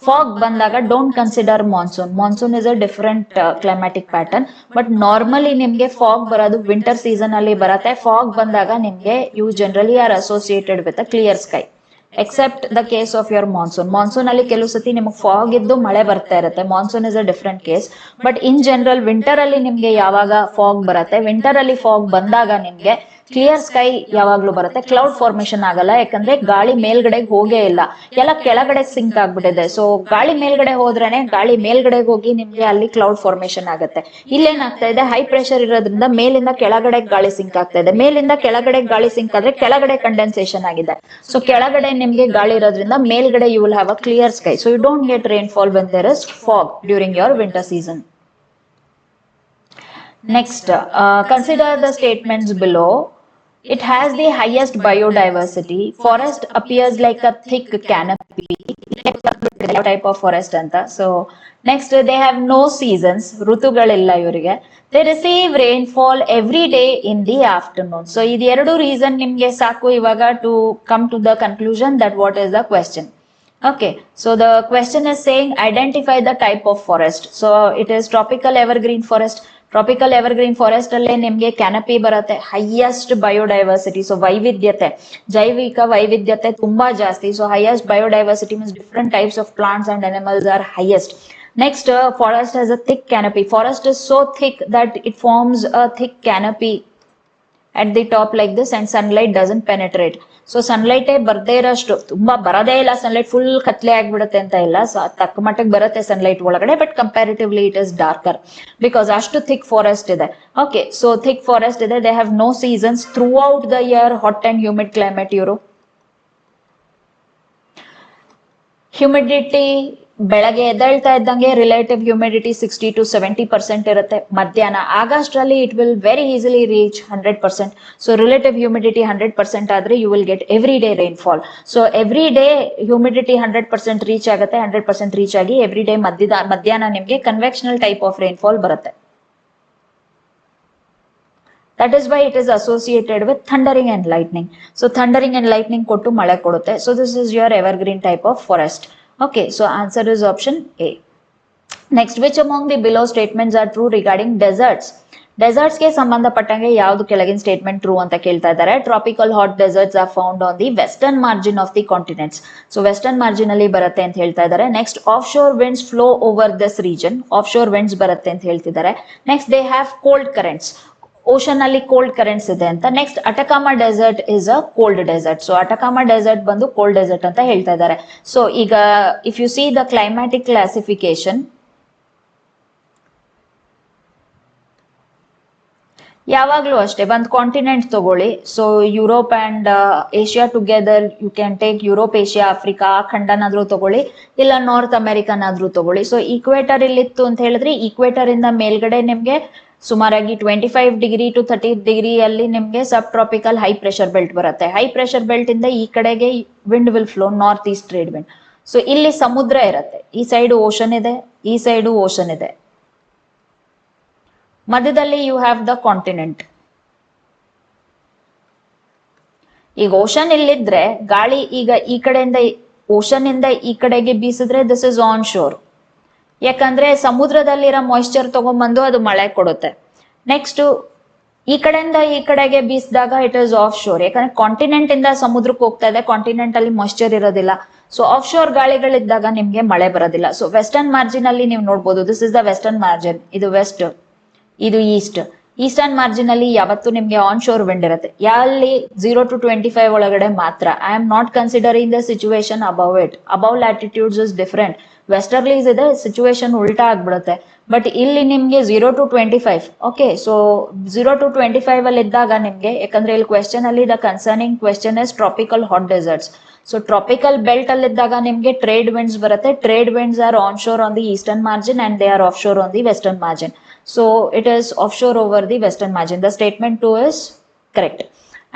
ಫಾಗ್ ಬಂದಾಗ don't consider monsoon. Monsoon is a different climatic pattern. But normally ನಿಮ್ಗೆ ಫಾಗ್ ಬರೋದು ವಿಂಟರ್ ಸೀಸನ್ ಅಲ್ಲಿ ಬರುತ್ತೆ. ಫಾಗ್ ಬಂದಾಗ ನಿಮ್ಗೆ you generally are associated with a clear sky except the case of your monsoon. Monsoon ಅಲ್ಲಿ ಕೆಲವು ಸತಿ ನಿಮಗೆ ಫಾಗ್ ಇದ್ದು ಮಳೆ ಬರ್ತಾ ಇರುತ್ತೆ. Monsoon is a different case. But in general winter ಅಲ್ಲಿ ನಿಮ್ಗೆ ಯಾವಾಗ ಫಾಗ್ ಬರುತ್ತೆ, ವಿಂಟರ್ ಅಲ್ಲಿ ಫಾಗ್ ಬಂದಾಗ ನಿಮ್ಗೆ ಕ್ಲಿಯರ್ ಸ್ಕೈ ಯಾವಾಗ್ಲೂ ಬರುತ್ತೆ. ಕ್ಲೌಡ್ ಫಾರ್ಮೇಶನ್ ಆಗಲ್ಲ, ಯಾಕಂದ್ರೆ ಗಾಳಿ ಮೇಲ್ಗಡೆಗೆ ಹೋಗೇ ಇಲ್ಲ, ಎಲ್ಲ ಕೆಳಗಡೆ ಸಿಂಕ್ ಆಗ್ಬಿಟ್ಟಿದೆ. ಸೊ ಗಾಳಿ ಮೇಲ್ಗಡೆ ಹೋದ್ರೇನೆ ಗಾಳಿ ಮೇಲ್ಗಡೆ ಹೋಗಿ ನಿಮ್ಗೆ ಅಲ್ಲಿ ಕ್ಲೌಡ್ ಫಾರ್ಮೇಶನ್ ಆಗುತ್ತೆ. ಇಲ್ಲೇನಾಗ್ತಾ ಇದೆ, ಹೈ ಪ್ರೆಷರ್ ಇರೋದ್ರಿಂದ ಮೇಲಿಂದ ಕೆಳಗಡೆ ಗಾಳಿ ಸಿಂಕ್ ಆಗ್ತಾ ಇದೆ. ಮೇಲಿಂದ ಕೆಳಗಡೆ ಗಾಳಿ ಸಿಂಕ್ ಆದ್ರೆ ಕೆಳಗಡೆ ಕಂಡೆನ್ಸೇಷನ್ ಆಗಿದೆ. ಸೊ ಕೆಳಗಡೆ ನಿಮ್ಗೆ ಗಾಳಿ ಇರೋದ್ರಿಂದ ಮೇಲ್ಗಡೆ you will have a clear sky. So you don't get rainfall when there is fog during your winter season. Next, consider the statements below. It has the highest biodiversity. Forest appears like a thick canopy. Type of forest anta. So next they have no seasons. ಋತುಗಳಿಲ್ಲ ಇವರಿಗೆ. They receive rainfall every day in the afternoon. So ಇದು ಎರಡು reason ನಿಮ್ಗೆ ಸಾಕು ಇವಾಗ to come to the conclusion that what is the question. Okay, so the question is saying identify the type of forest. So it is tropical evergreen forest. Tropical evergreen forest ಅಲ್ಲೇ ನಿಮ್ಗೆ canopy ಬರುತ್ತೆ, highest biodiversity. So ವೈವಿಧ್ಯತೆ, ಜೈವಿಕ ವೈವಿಧ್ಯತೆ ತುಂಬಾ ಜಾಸ್ತಿ. So highest biodiversity means different types of plants and animals are highest. Next, forest has a thick canopy. Forest is so thick that it forms a thick canopy at the top like this and sunlight doesn't penetrate. So ಸನ್ಲೈಟೇ ಬರ್ದೇ ಇರೋಷ್ಟು, ತುಂಬಾ ಬರದೇ ಇಲ್ಲ sunlight, full ಕತ್ಲೆ ಆಗ್ಬಿಡುತ್ತೆ ಅಂತ ಇಲ್ಲ, ತಕ್ಕ ಮಟ್ಟಿಗೆ ಬರುತ್ತೆ ಸನ್ಲೈಟ್ ಒಳಗಡೆ, but comparatively it is darker because ಅಷ್ಟು ಥಿಕ್ ಫಾರೆಸ್ಟ್ ಇದೆ. ಓಕೆ, ಸೊ ಥಿಕ್ ಫಾರೆಸ್ಟ್ ಇದೆ. They have no seasons, throughout the year hot and humid climate ಇವರು. ಹ್ಯೂಮಿಡಿಟಿ ಬೆಳಗ್ಗೆ ಎದ್ದೇಳ್ತಾ ಇದ್ದಂಗೆ ರಿಲೇಟಿವ್ ಹ್ಯೂಮಿಡಿಟಿ 60 to 70% ಇರುತ್ತೆ. ಮಧ್ಯಾಹ್ನ ಆಗಸ್ಟ್ರಲ್ಲಿ it will very easily reach 100%. So relative humidity 100% ಆದ್ರೆ you will get every day rainfall. So every day humidity 100% reach ಆಗುತ್ತೆ. 100% reach ಆಗಿ ಎವ್ರಿ ಡೇ ಮಧ್ಯಾಹ್ನ ನಿಮ್ಗೆ ಕನ್ವೆಕ್ಷನಲ್ ಟೈಪ್ ಆಫ್ ರೈನ್ಫಾಲ್ ಬರುತ್ತೆ. That is why it is associated with thundering and lightning. So thundering and lightning ಕೊಟ್ಟು ಮಳೆ ಕೊಡುತ್ತೆ. So this is your evergreen type of forest. Okay, so answer is option A. Next, which among the below statements are true regarding deserts? Deserts ಗೆ ಸಂಬಂಧಪಟ್ಟಂಗೆ ಯಾವುದು ಕೆಳಗಿನ statement true ಅಂತ ಕೇಳ್ತಾ ಇದ್ದಾರೆ. Tropical hot deserts are found on the western margin of the continents. So western margin ಅಲ್ಲಿ ಬರುತ್ತೆ ಅಂತ ಹೇಳ್ತಾ ಇದ್ದಾರೆ. Next, offshore winds flow over this region. Offshore winds ಬರುತ್ತೆ ಅಂತ ಹೇಳ್ತಿದ್ದಾರೆ. Next, they have cold currents. Ocean ಅಲ್ಲಿ cold currents ಇದೆ ಅಂತ. Next, Atacama desert is a cold desert. So Atacama desert ಬಂದು ಕೋಲ್ಡ್ ಡೆಸರ್ಟ್ ಅಂತ ಹೇಳ್ತಾ ಇದ್ದಾರೆ. ಸೊ ಈಗ if you C the climatic classification, ಯಾವಾಗ್ಲೂ ಅಷ್ಟೇ ಒಂದು ಕಾಂಟಿನೆಂಟ್ ತಗೊಳ್ಳಿ. So Europe and Asia together, you can take Europe, Asia, Africa ಆ ಖಂಡನಾದ್ರೂ ತಗೊಳ್ಳಿ, ಇಲ್ಲ ನಾರ್ತ್ ಅಮೆರಿಕನಾದ್ರೂ ತಗೊಳ್ಳಿ. ಸೊ ಈಕ್ವೇಟರ್ ಇಲ್ಲಿತ್ತು ಅಂತ ಹೇಳಿದ್ರೆ ಈಕ್ವೇಟರ್ ಇಂದ ಮೇಲ್ಗಡೆ ನಿಮ್ಗೆ ಸುಮಾರಾಗಿ 25 ಡಿಗ್ರಿ ಟು 30 ಡಿಗ್ರಿ ಅಲ್ಲಿ ನಿಮ್ಗೆ ಸಬ್ ಟ್ರಾಪಿಕಲ್ ಹೈ ಪ್ರೆಷರ್ ಬೆಲ್ಟ್ ಬರುತ್ತೆ. ಹೈ ಪ್ರೆಷರ್ ಬೆಲ್ಟ್ ಇಂದ ಈ ಕಡೆಗೆ wind will flow north East trade wind. So ಇಲ್ಲಿ ಸಮುದ್ರ ಇರುತ್ತೆ, ಈ ಸೈಡ್ ಓಷನ್ ಇದೆ, ಈ ಸೈಡು ಓಷನ್ ಇದೆ, ಮಧ್ಯದಲ್ಲಿ ಯು ಹ್ಯಾವ್ ದ ಕಾಂಟಿನೆಂಟ್. ಈಗ ಓಷನ್ ಇಲ್ಲಿದ್ರೆ ಗಾಳಿ ಈಗ ಈ ಕಡೆಯಿಂದ ಓಷನ್ ಇಂದ ಈ ಕಡೆಗೆ ಬೀಸಿದ್ರೆ ದಿಸ್ ಇಸ್ ಆನ್ ಶೋರ್. ಯಾಕಂದ್ರೆ ಸಮುದ್ರದಲ್ಲಿರೋ ಮಾಯಿಶ್ಚರ್ ತಗೊಂಡ್ಬಂದು ಅದು ಮಳೆ ಕೊಡುತ್ತೆ. ನೆಕ್ಸ್ಟ್, ಈ ಕಡೆಯಿಂದ ಈ ಕಡೆಗೆ ಬೀಸಿದಾಗ ಇಟ್ ಇಸ್ ಆಫ್ ಶೋರ್. ಯಾಕಂದ್ರೆ ಕಾಂಟಿನೆಂಟ್ ಇಂದ ಸಮುದ್ರಕ್ಕೆ ಹೋಗ್ತಾ ಇದೆ, ಕಾಂಟಿನೆಂಟ್ ಅಲ್ಲಿ ಮಾಯಿಶ್ಚರ್ ಇರೋದಿಲ್ಲ. ಸೊ ಆಫ್ ಶೋರ್ ಗಾಳಿಗಳಿದ್ದಾಗ ನಿಮ್ಗೆ ಮಳೆ ಬರೋದಿಲ್ಲ. ಸೊ ವೆಸ್ಟರ್ನ್ ಮಾರ್ಜಿನ್ ಅಲ್ಲಿ ನೀವು ನೋಡ್ಬೋದು, this is the western margin, ಇದು ವೆಸ್ಟ್, ಇದು ಈಸ್ಟ್. ಈಸ್ಟರ್ನ್ ಮಾರ್ಜಿನ್ ಅಲ್ಲಿ ಯಾವತ್ತು ನಿಮ್ಗೆ ಆನ್ ಶೋರ್ ವಿಂಡ್ ಇರುತ್ತೆ. ಅಲ್ಲಿ 0 to 25 ಒಳಗಡೆ ಮಾತ್ರ. I am not considering the situation above it. Above latitudes is different. Westerlies ಇದೆ, ಸಿಚುವೇಶನ್ ಉಲ್ಟಾ ಆಗ್ಬಿಡುತ್ತೆ. ಬಟ್ ಇಲ್ಲಿ ನಿಮ್ಗೆ 0 to 25. ಓಕೆ, ಸೊ 0 to 25 ಅಲ್ಲಿ ಇದ್ದಾಗ ನಿಮ್ಗೆ, ಯಾಕಂದ್ರೆ ಇಲ್ಲಿ ಕ್ವೆಶ್ಚನ್ ಅಲ್ಲಿ the concerning question is tropical hot deserts. So tropical belt ಅಲ್ಲಿ ಇದ್ದಾಗ ನಿಮ್ಗೆ ಟ್ರೇಡ್ ವಿಂಡ್ಸ್ ಬರುತ್ತೆ. Trade winds are onshore on the eastern margin and they are offshore on the western margin. So it is offshore over the western margin. The statement 2 is correct.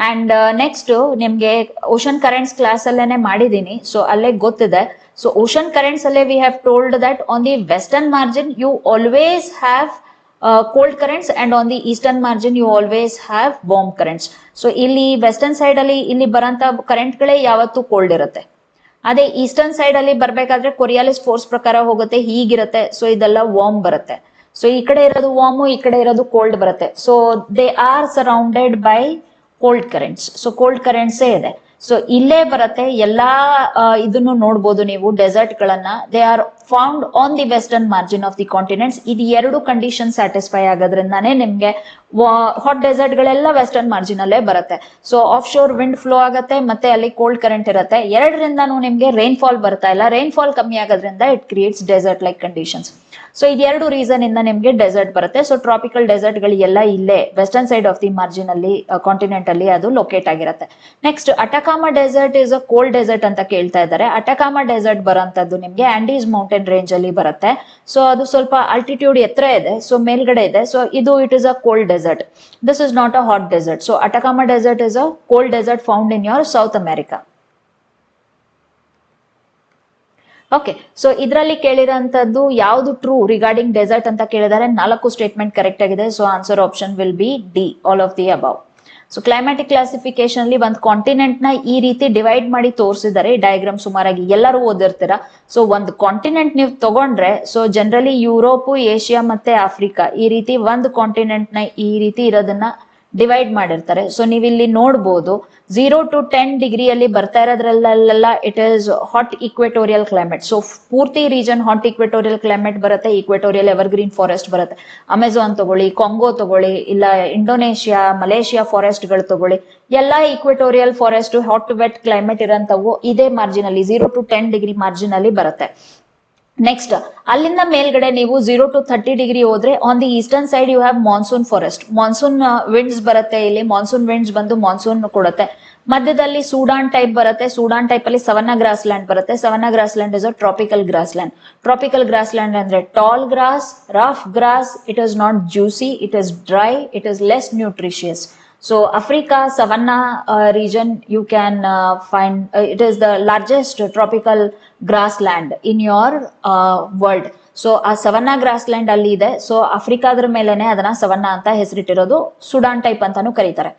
And next ನಿಮ್ಗೆ ocean currents class ಅಲ್ಲೇನೆ ಮಾಡಿದೀನಿ. So ಅಲ್ಲೇ ಗೊತ್ತಿದೆ. So ocean currents ಅಲ್ಲೇ we have told that on the western margin you always have cold currents and on the eastern margin you always have warm currents. So ಇಲ್ಲಿ western side ಅಲ್ಲಿ ಇಲ್ಲಿ ಬರಂತ current ಗಳೇ ಯಾವತ್ತೂ cold ಇರುತ್ತೆ. ಅದೇ eastern side ಅಲ್ಲಿ ಬರ್ಬೇಕಾದ್ರೆ ಕೊರಿಯಾಲಿಸ್ ಫೋರ್ಸ್ ಪ್ರಕಾರ ಹೋಗುತ್ತೆ, ಹೀಗಿರುತ್ತೆ. ಸೊ ಇದೆಲ್ಲ ವಾರ್ಮ್ ಬರುತ್ತೆ. ಸೊ ಈ ಕಡೆ ಇರೋದು ವಾರ್ಮು, ಈ ಕಡೆ ಇರೋದು ಕೋಲ್ಡ್ ಬರುತ್ತೆ. So they are surrounded by cold currents. So cold ಕರೆಂಟ್ಸೇ ಇದೆ. ಸೊ ಇಲ್ಲೇ ಬರುತ್ತೆ. ಎಲ್ಲಾ ಇದನ್ನು ನೋಡ್ಬೋದು ನೀವು ಡೆಸರ್ಟ್ ಗಳನ್ನ. They are found on the western margin of the continents. ಇದು ಎರಡು ಕಂಡೀಷನ್ ಸ್ಯಾಟಿಸ್ಫೈ ಆಗೋದ್ರಿಂದಾನೇ ನಿಮ್ಗೆ ಹಾಟ್ ಡೆಸರ್ಟ್ ಗಳೆಲ್ಲ ವೆಸ್ಟರ್ನ್ ಮಾರ್ಜಿನ್ ಅಲ್ಲೇ ಬರುತ್ತೆ. So of sure wind flow ಆಗುತ್ತೆ, ಮತ್ತೆ ಅಲ್ಲಿ ಕೋಲ್ಡ್ ಕರೆಂಟ್ ಇರುತ್ತೆ. ಎರಡರಿಂದಾನು ನಿಮ್ಗೆ ರೈನ್ ಫಾಲ್ ಬರ್ತಾ ಇಲ್ಲ. ರೈನ್ ಫಾಲ್ ಕಮ್ಮಿ ಆಗೋದ್ರಿಂದ it creates desert like conditions. So ಇದೆರಡು ರೀಸನ್ ಇಂದ ನಿಮ್ಗೆ ಡೆಸರ್ಟ್ ಬರುತ್ತೆ. ಸೊ ಟ್ರಾಪಿಕಲ್ ಡೆಸರ್ಟ್ ಗಳಿಗೆಲ್ಲ ಇಲ್ಲೇ western side of the margin ಅಲ್ಲಿ ಕಾಂಟಿನೆಂಟ್ ಅಲ್ಲಿ ಅದು ಲೊಕೇಟ್ ಆಗಿರುತ್ತೆ. Next, Atacama desert is a cold desert ಅಂತ ಕೇಳ್ತಾ ಇದ್ದಾರೆ. ಅಟಕಾಮಾ ಡೆಸರ್ಟ್ ಬರೋಂಥದ್ದು ನಿಮ್ಗೆ ಆಂಡೀಸ್ ಮೌಂಟೇನ್ ರೇಂಜ್ ಅಲ್ಲಿ ಬರುತ್ತೆ. ಸೊ ಅದು ಸ್ವಲ್ಪ ಆಲ್ಟಿಟ್ಯೂಡ್ ಎತ್ತರ ಇದೆ, ಸೊ ಮೇಲ್ಗಡೆ ಇದೆ. ಸೊ ಇದು it is a cold desert. desert. This is not a hot desert. So Atacama Desert is a cold desert found in your South America. Okay, so ಇದರಲ್ಲಿ ಕೇಳಿರೋಂಥದ್ದು ಯಾವ್ದು ಟ್ರೂ ರಿಗಾರ್ಡಿಂಗ್ ಡೆಸರ್ಟ್ ಅಂತ ಕೇಳಿದರೆ 4 statement correct ಆಗಿದೆ. So answer option will be D, all of the above. So climatic classification ಅಲ್ಲಿ ಒಂದು continent ನ ಈ ರೀತಿ ಡಿವೈಡ್ ಮಾಡಿ ತೋರಿಸಿದ್ದಾರೆ. ಡಯಾಗ್ರಾಮ್ ಸುಮಾರಾಗಿ ಎಲ್ಲರೂ ಓದಿರ್ತೀರಾ. ಸೊ ಒಂದು ಕಾಂಟಿನೆಂಟ್ ನೀವು ತಗೊಂಡ್ರೆ, ಸೊ ಜನರಲಿ ಯುರೋಪ್, ಏಷ್ಯಾ ಮತ್ತೆ ಆಫ್ರಿಕಾ ಈ ರೀತಿ ಒಂದು ಕಾಂಟಿನೆಂಟ್ ನ ಈ ರೀತಿ ಇರೋದನ್ನ ಡಿವೈಡ್ ಮಾಡಿರ್ತಾರೆ. ಸೊ ನೀವು ಇಲ್ಲಿ ನೋಡ್ಬೋದು 0 to 10 ಡಿಗ್ರಿಯಲ್ಲಿ ಬರ್ತಾ ಇರೋದ್ರಲ್ಲೆಲ್ಲ it is hot equatorial climate. So ಪೂರ್ತಿ ರೀಜನ್ ಹಾಟ್ ಇಕ್ವೆಟೋರಿಯಲ್ ಕ್ಲೈಮೇಟ್ ಬರುತ್ತೆ. ಇಕ್ವೆಟೋರಿಯಲ್ ಎವರ್ಗ್ರೀನ್ ಫಾರೆಸ್ಟ್ ಬರುತ್ತೆ. ಅಮೆಝಾನ್ ತಗೊಳ್ಳಿ, ಕಾಂಗೋ ತಗೊಳ್ಳಿ, ಇಲ್ಲ ಇಂಡೋನೇಷಿಯಾ, ಮಲೇಷಿಯಾ ಫಾರೆಸ್ಟ್ ಗಳು ತಗೊಳ್ಳಿ, ಎಲ್ಲಾ equatorial forest hot wet climate ಇರೋಂಥವು ಇದೇ ಮಾರ್ಜಿನ್ ಅಲ್ಲಿ 0 to 10 ಡಿಗ್ರಿ ಮಾರ್ಜಿನ್ ಅಲ್ಲಿ ಬರುತ್ತೆ. ನೆಕ್ಸ್ಟ್ ಅಲ್ಲಿಂದ ಮೇಲ್ಗಡೆ ನೀವು 0 to 30 ಡಿಗ್ರಿ ಹೋದ್ರೆ on the eastern side you have monsoon forest. Monsoon winds ಬರುತ್ತೆ. ಇಲ್ಲಿ ಮಾನ್ಸೂನ್ ವಿಂಡ್ಸ್ ಬಂದು ಮಾನ್ಸೂನ್ ಕೊಡುತ್ತೆ. ಮಧ್ಯದಲ್ಲಿ ಸೂಡಾನ್ ಟೈಪ್ ಬರುತ್ತೆ. ಸೂಡಾನ್ ಟೈಪ್ ಅಲ್ಲಿ ಸವನ್ನಾ ಗ್ರಾಸ್ ಲ್ಯಾಂಡ್ ಬರುತ್ತೆ. Savanna gross land is a tropical grassland. Tropical grassland ಅಂದ್ರೆ tall grass, rough grass. It is not juicy, it is dry, it is less nutritious. So Africa savanna region you can find it is the largest tropical grassland in your world. So ಆ savanna gross land ಅಲ್ಲಿ ಇದೆ. So ಆಫ್ರಿಕಾದ್ರ ಮೇಲೆನೆ ಅದನ್ನ savanna ಅಂತ ಹೆಸರಿಟ್ಟಿರೋದು. Sudan type ಅಂತಾನು ಕರೀತಾರೆ.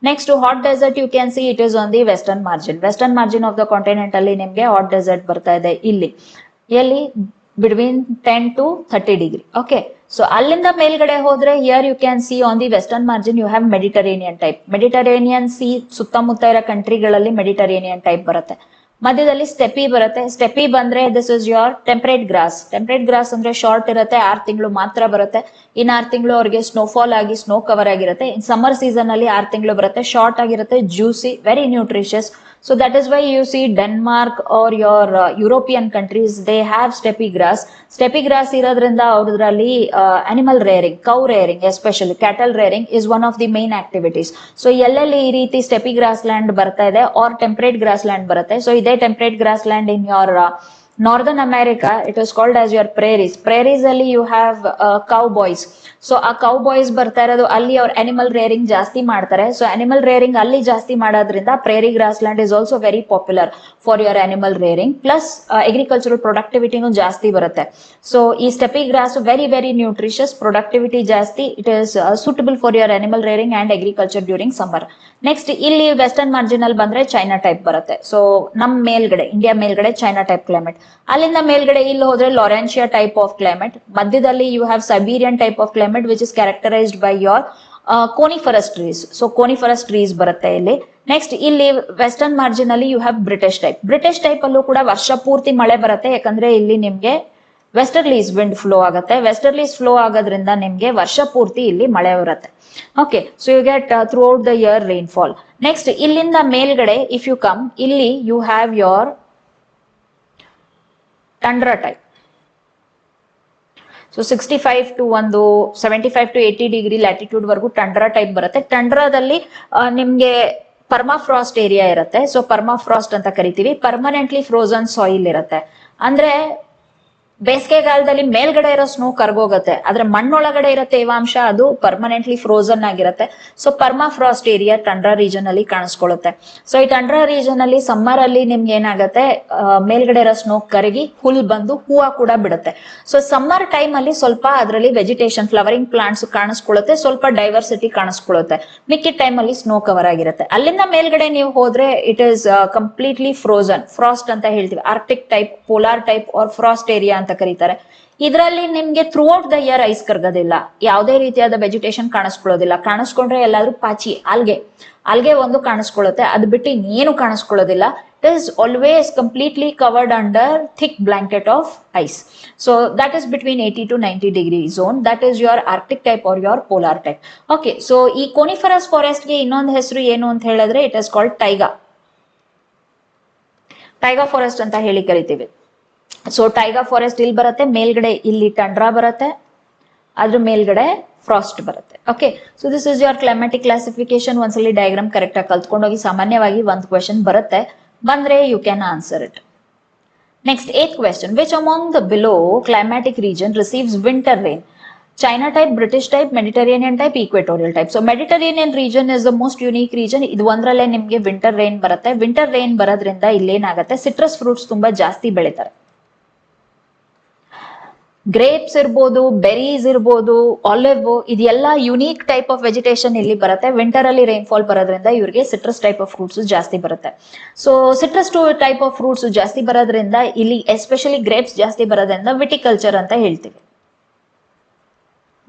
Next hot desert you can see it is on the western margin. Western margin of the continent ಅಲ್ಲಿ ನಿಮ್ಗೆ ಹಾಟ್ ಡೆಸರ್ಟ್ ಬರ್ತಾ ಇದೆ ಇಲ್ಲಿ ಎಲ್ಲಿ between 10 to 30 degree. Okay, so ಅಲ್ಲಿಂದ ಮೇಲ್ಗಡೆ ಹೋದ್ರೆ here you can see on the western margin you have Mediterranean type. Mediterranean sea ಸುತ್ತಮುತ್ತ ಇರೋ ಕಂಟ್ರಿಗಳಲ್ಲಿ ಮೆಡಿಟರೇನಿಯನ್ ಟೈಪ್ ಬರುತ್ತೆ. ಮಧ್ಯದಲ್ಲಿ ಸ್ಟೆಪಿ ಬರುತ್ತೆ. ಸ್ಟೆಪಿ ಬಂದ್ರೆ this is your temperate grass. Temperate grass ಅಂದ್ರೆ ಶಾರ್ಟ್ ಇರುತ್ತೆ, 6 ತಿಂಗಳು ಮಾತ್ರ ಬರುತ್ತೆ. ಇನ್ 6 ತಿಂಗಳು ಅವ್ರಿಗೆ ಸ್ನೋಫಾಲ್ ಆಗಿ ಸ್ನೋ ಕವರ್ ಆಗಿರುತ್ತೆ. ಇನ್ ಸಮ್ಮರ್ ಸೀಸನ್ ಅಲ್ಲಿ 6 ತಿಂಗಳು ಬರುತ್ತೆ, ಶಾರ್ಟ್ ಆಗಿರುತ್ತೆ, juicy, very nutritious. So that is why you see Denmark or your European countries, they have steppe grass. Steppe grass ಇರೋದ್ರಿಂದ ಅವ್ರದ್ರಲ್ಲಿ animal rearing, cow rearing, especially cattle rearing is one of the main activities. So ಎಲ್ಲೆಲ್ಲಿ ಈ ರೀತಿ steppe grassland ಬರ್ತಾ ಇದೆ or temperate grassland ಬರುತ್ತೆ. So ಇದೇ temperate grassland in your Northern America, it is called as your prairies. Prairies ಅಲ್ಲಿ you have cowboys. So ಆ cow boys ಬರ್ತಾ ಇರೋದು ಅಲ್ಲಿ ಅವ್ರ ಅನಿಮಲ್ ರೇರಿಂಗ್ ಜಾಸ್ತಿ ಮಾಡ್ತಾರೆ. ಸೊ ಅನಿಮಲ್ ರೇರಿಂಗ್ ಅಲ್ಲಿ ಜಾಸ್ತಿ ಮಾಡೋದ್ರಿಂದ prairie grass land is also very popular for your animal rearing. Plus agricultural ಪ್ರೊಡಕ್ಟಿವಿಟಿನೂ ಜಾಸ್ತಿ ಬರುತ್ತೆ. ಸೊ ಈ steppe grass very very nutritious, productivity ಜಾಸ್ತಿ. It is suitable for your animal rearing and agriculture during summer. Next ಇಲ್ಲಿ western margin ಅಲ್ಲಿ ಬಂದ್ರೆ China type ಬರುತ್ತೆ. So ನಮ್ ಮೇಲ್ಗಡೆ ಇಂಡಿಯಾ ಮೇಲ್ಗಡೆ ಚೈನಾ ಟೈಪ್ ಕ್ಲೈಮೇಟ್. ಅಲ್ಲಿಂದ ಮೇಲ್ಗಡೆ ಇಲ್ಲಿ ಹೋದ್ರೆ ಲಾರೆನ್ಶಿಯಾ ಟೈಪ್ ಆಫ್ ಕ್ಲೈಮೇಟ್. ಮಧ್ಯದಲ್ಲಿ you have Siberian type of climate which is characterized by your coniferous trees. So coniferous trees ಬರುತ್ತೆ ಇಲ್ಲಿ. ನೆಕ್ಸ್ಟ್ ಇಲ್ಲಿ ವೆಸ್ಟರ್ನ್ ಮಾರ್ಜಿನ್ ಅಲ್ಲಿ you have British type. British type ಅಲ್ಲೂ ಕೂಡ ವರ್ಷ ಪೂರ್ತಿ ಮಳೆ ಬರುತ್ತೆ. ಯಾಕಂದ್ರೆ ಇಲ್ಲಿ ನಿಮ್ಗೆ ವೆಸ್ಟರ್ಲೀಸ್ ವಿಂಡ್ ಫ್ಲೋ ಆಗುತ್ತೆ. ವೆಸ್ಟರ್ಲೀಸ್ ಫ್ಲೋ ಆಗೋದ್ರಿಂದ ನಿಮ್ಗೆ ವರ್ಷ ಪೂರ್ತಿ ಇಲ್ಲಿ ಮಳೆ ಬರುತ್ತೆ. Okay, so you get throughout the year rainfall. Next ಇಲ್ಲಿಂದ ಮೇಲ್ಗಡೆ ಇಫ್ ಯು ಕಮ್, ಇಲ್ಲಿ you have your tundra type. So 65 to 75 to 80 degree latitude ವರೆಗೂ ಟಂಡ್ರಾ ಟೈಪ್ ಬರುತ್ತೆ. ಟಂಡ್ರಾದಲ್ಲಿ ನಿಮ್ಗೆ ಪರ್ಮಾಫ್ರಾಸ್ಟ್ ಏರಿಯಾ ಇರುತ್ತೆ. ಸೊ ಪರ್ಮಾಫ್ರಾಸ್ಟ್ ಅಂತ ಕರಿತೀವಿ. ಪರ್ಮನೆಂಟ್ಲಿ ಫ್ರೋಸನ್ ಸಾಯಿಲ್ ಇರುತ್ತೆ. ಅಂದ್ರೆ ಬೇಸಿಗೆಗಾಲದಲ್ಲಿ ಮೇಲ್ಗಡೆ ಇರೋ ಸ್ನೋ ಕರ್ಗೋಗತ್ತೆ, ಆದ್ರೆ ಮಣ್ಣೊಳಗಡೆ ಇರೋ ತೇವಾಂಶ ಅದು ಪರ್ಮನೆಂಟ್ಲಿ ಫ್ರೋಸನ್ ಆಗಿರುತ್ತೆ. So permafrost area tundra region ಅಲ್ಲಿ ಕಾಣಿಸ್ಕೊಳ್ಳುತ್ತೆ. ಸೊ ಈ ಟಂಡ್ರಾ ರೀಜನ್ ಅಲ್ಲಿ ಸಮ್ಮರ್ ಅಲ್ಲಿ ನಿಮ್ಗೆ ಏನಾಗುತ್ತೆ, ಮೇಲ್ಗಡೆ ಇರೋ ಸ್ನೋ ಕರಗಿ ಹುಲ್ ಬಂದು ಹೂವು ಕೂಡ ಬಿಡುತ್ತೆ. ಸೊ ಸಮ್ಮರ್ ಟೈಮ್ ಅಲ್ಲಿ ಸ್ವಲ್ಪ ಅದರಲ್ಲಿ ವೆಜಿಟೇಷನ್, ಫ್ಲವರಿಂಗ್ ಪ್ಲಾಂಟ್ಸ್ ಕಾಣಿಸ್ಕೊಳ್ಳುತ್ತೆ, ಸ್ವಲ್ಪ ಡೈವರ್ಸಿಟಿ ಕಾಣಿಸ್ಕೊಳ್ಳುತ್ತೆ. ಮಿಕ್ಕಿದ ಟೈಮ್ ಅಲ್ಲಿ ಸ್ನೋ ಕವರ್ ಆಗಿರುತ್ತೆ. ಅಲ್ಲಿಂದ ಮೇಲ್ಗಡೆ ನೀವು ಹೋದ್ರೆ it is completely frozen, frost ಅಂತ ಹೇಳ್ತೀವಿ. Arctic type, polar type or frost area ಅಂತ ಕರೀತಾರೆ. ಇದರಲ್ಲಿ ನಿಮ್ಗೆ throughout the year ice ಕರ್ಗೋದಿಲ್ಲ, ಯಾವುದೇ ರೀತಿಯಾದ ವೆಜಿಟೇಷನ್ ಕಾಣಿಸ್ಕೊಳ್ಳೋದಿಲ್ಲ. ಕಾಣಿಸ್ಕೊಂಡ್ರೆ ಎಲ್ಲಾದ್ರೂ ಪಾಚಿ, ಆಲ್ಗೆ ಒಂದು ಕಾಣಿಸ್ಕೊಳ್ಳುತ್ತೆ, ಅದು ಬಿಟ್ಟು ಇನ್ನೇನು ಕಾಣಿಸ್ಕೊಳ್ಳೋದಿಲ್ಲ. It is always completely covered under thick blanket of ice. So that is between 80 to 90 degree zone. That is your Arctic type or your polar type. Okay, so ಈ ಕೋನಿಫರಸ್ ಫಾರೆಸ್ಟ್ ಗೆ ಇನ್ನೊಂದು ಹೆಸರು ಏನು ಅಂತ ಹೇಳಿದ್ರೆ it is called taiga forest ಅಂತ ಹೇಳಿ ಕರಿತೀವಿ. ಸೊ ಟೈಗಾ ಫಾರೆಸ್ಟ್ ಇಲ್ಲಿ ಬರುತ್ತೆ, ಮೇಲ್ಗಡೆ ಇಲ್ಲಿ ಟಂಡ್ರಾ ಬರುತ್ತೆ, ಅದ್ರ ಮೇಲ್ಗಡೆ ಫ್ರಾಸ್ಟ್ ಬರುತ್ತೆ. Okay, so this is your climatic classification. ಒಂದ್ಸಲಿ ಡಯಾಗ್ರಾಮ್ ಕರೆಕ್ಟ್ ಆಗಿ ಕಲ್ತ್ಕೊಂಡೋಗಿ. ಸಾಮಾನ್ಯವಾಗಿ ಒಂದು ಕ್ವೆಶನ್ ಬರುತ್ತೆ, ಬಂದ್ರೆ you can answer it. Next 8th question, which among the below climatic region receives winter rain? China type, British type, Mediterranean type, equatorial type. So Mediterranean region is the most unique region. ಇದು ಒಂದ್ರಲ್ಲೇ ನಿಮ್ಗೆ winter rain ಬರುತ್ತೆ. Winter rain ಬರೋದ್ರಿಂದ ಇಲ್ಲೇನಾಗತ್ತೆ, citrus fruits ತುಂಬಾ ಜಾಸ್ತಿ ಬೆಳಿತಾರೆ. Grapes ಇರ್ಬೋದು, berries ಇರ್ಬೋದು, olive, ಇದೆಲ್ಲ ಯುನೀಕ್ ಟೈಪ್ ಆಫ್ ವೆಜಿಟೇಷನ್ ಇಲ್ಲಿ ಬರುತ್ತೆ. ವಿಂಟರ್ ಅಲ್ಲಿ ರೈನ್ಫಾಲ್ ಬರೋದ್ರಿಂದ ಇವ್ರಿಗೆ ಸಿಟ್ರಸ್ ಟೈಪ್ ಆಫ್ ಫ್ರೂಟ್ಸ್ ಜಾಸ್ತಿ ಬರುತ್ತೆ. So citrus type of fruits ಜಾಸ್ತಿ ಬರೋದ್ರಿಂದ ಇಲ್ಲಿ ಎಸ್ಪೆಷಲಿ ಗ್ರೇಪ್ಸ್ ಜಾಸ್ತಿ ಬರೋದ್ರಿಂದ ವಿಟಿಕಲ್ಚರ್ ಅಂತ ಹೇಳ್ತೀವಿ.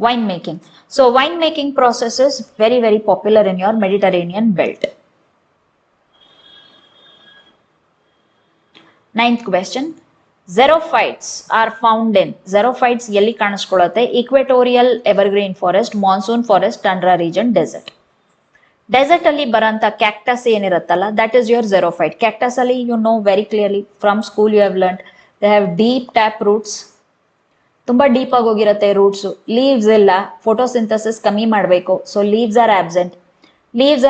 Wine making. So wine making process is very, very popular in your Mediterranean belt. Ninth question. Xerophytes are found in. Xerophytes ಎಲ್ಲಿ ಕಾಣಿಸ್ಕೊಳ್ಳುತ್ತೆ? Equatorial evergreen forest, monsoon forest, tundra region, desert. Desert ಅಲ್ಲಿ ಬರೋಂತ cactus ಏನಿರುತ್ತಲ್ಲ, that is your xerophyte. Cactus ಅಲ್ಲಿ you know very clearly from school you have learned they have deep tap roots. ತುಂಬಾ deep ಆಗಿ ಹೋಗಿರುತ್ತೆ roots. Leaves ಇಲ್ಲ, photosynthesis ಕಮ್ಮಿ ಮಾಡಬೇಕು. So leaves are absent. Leaves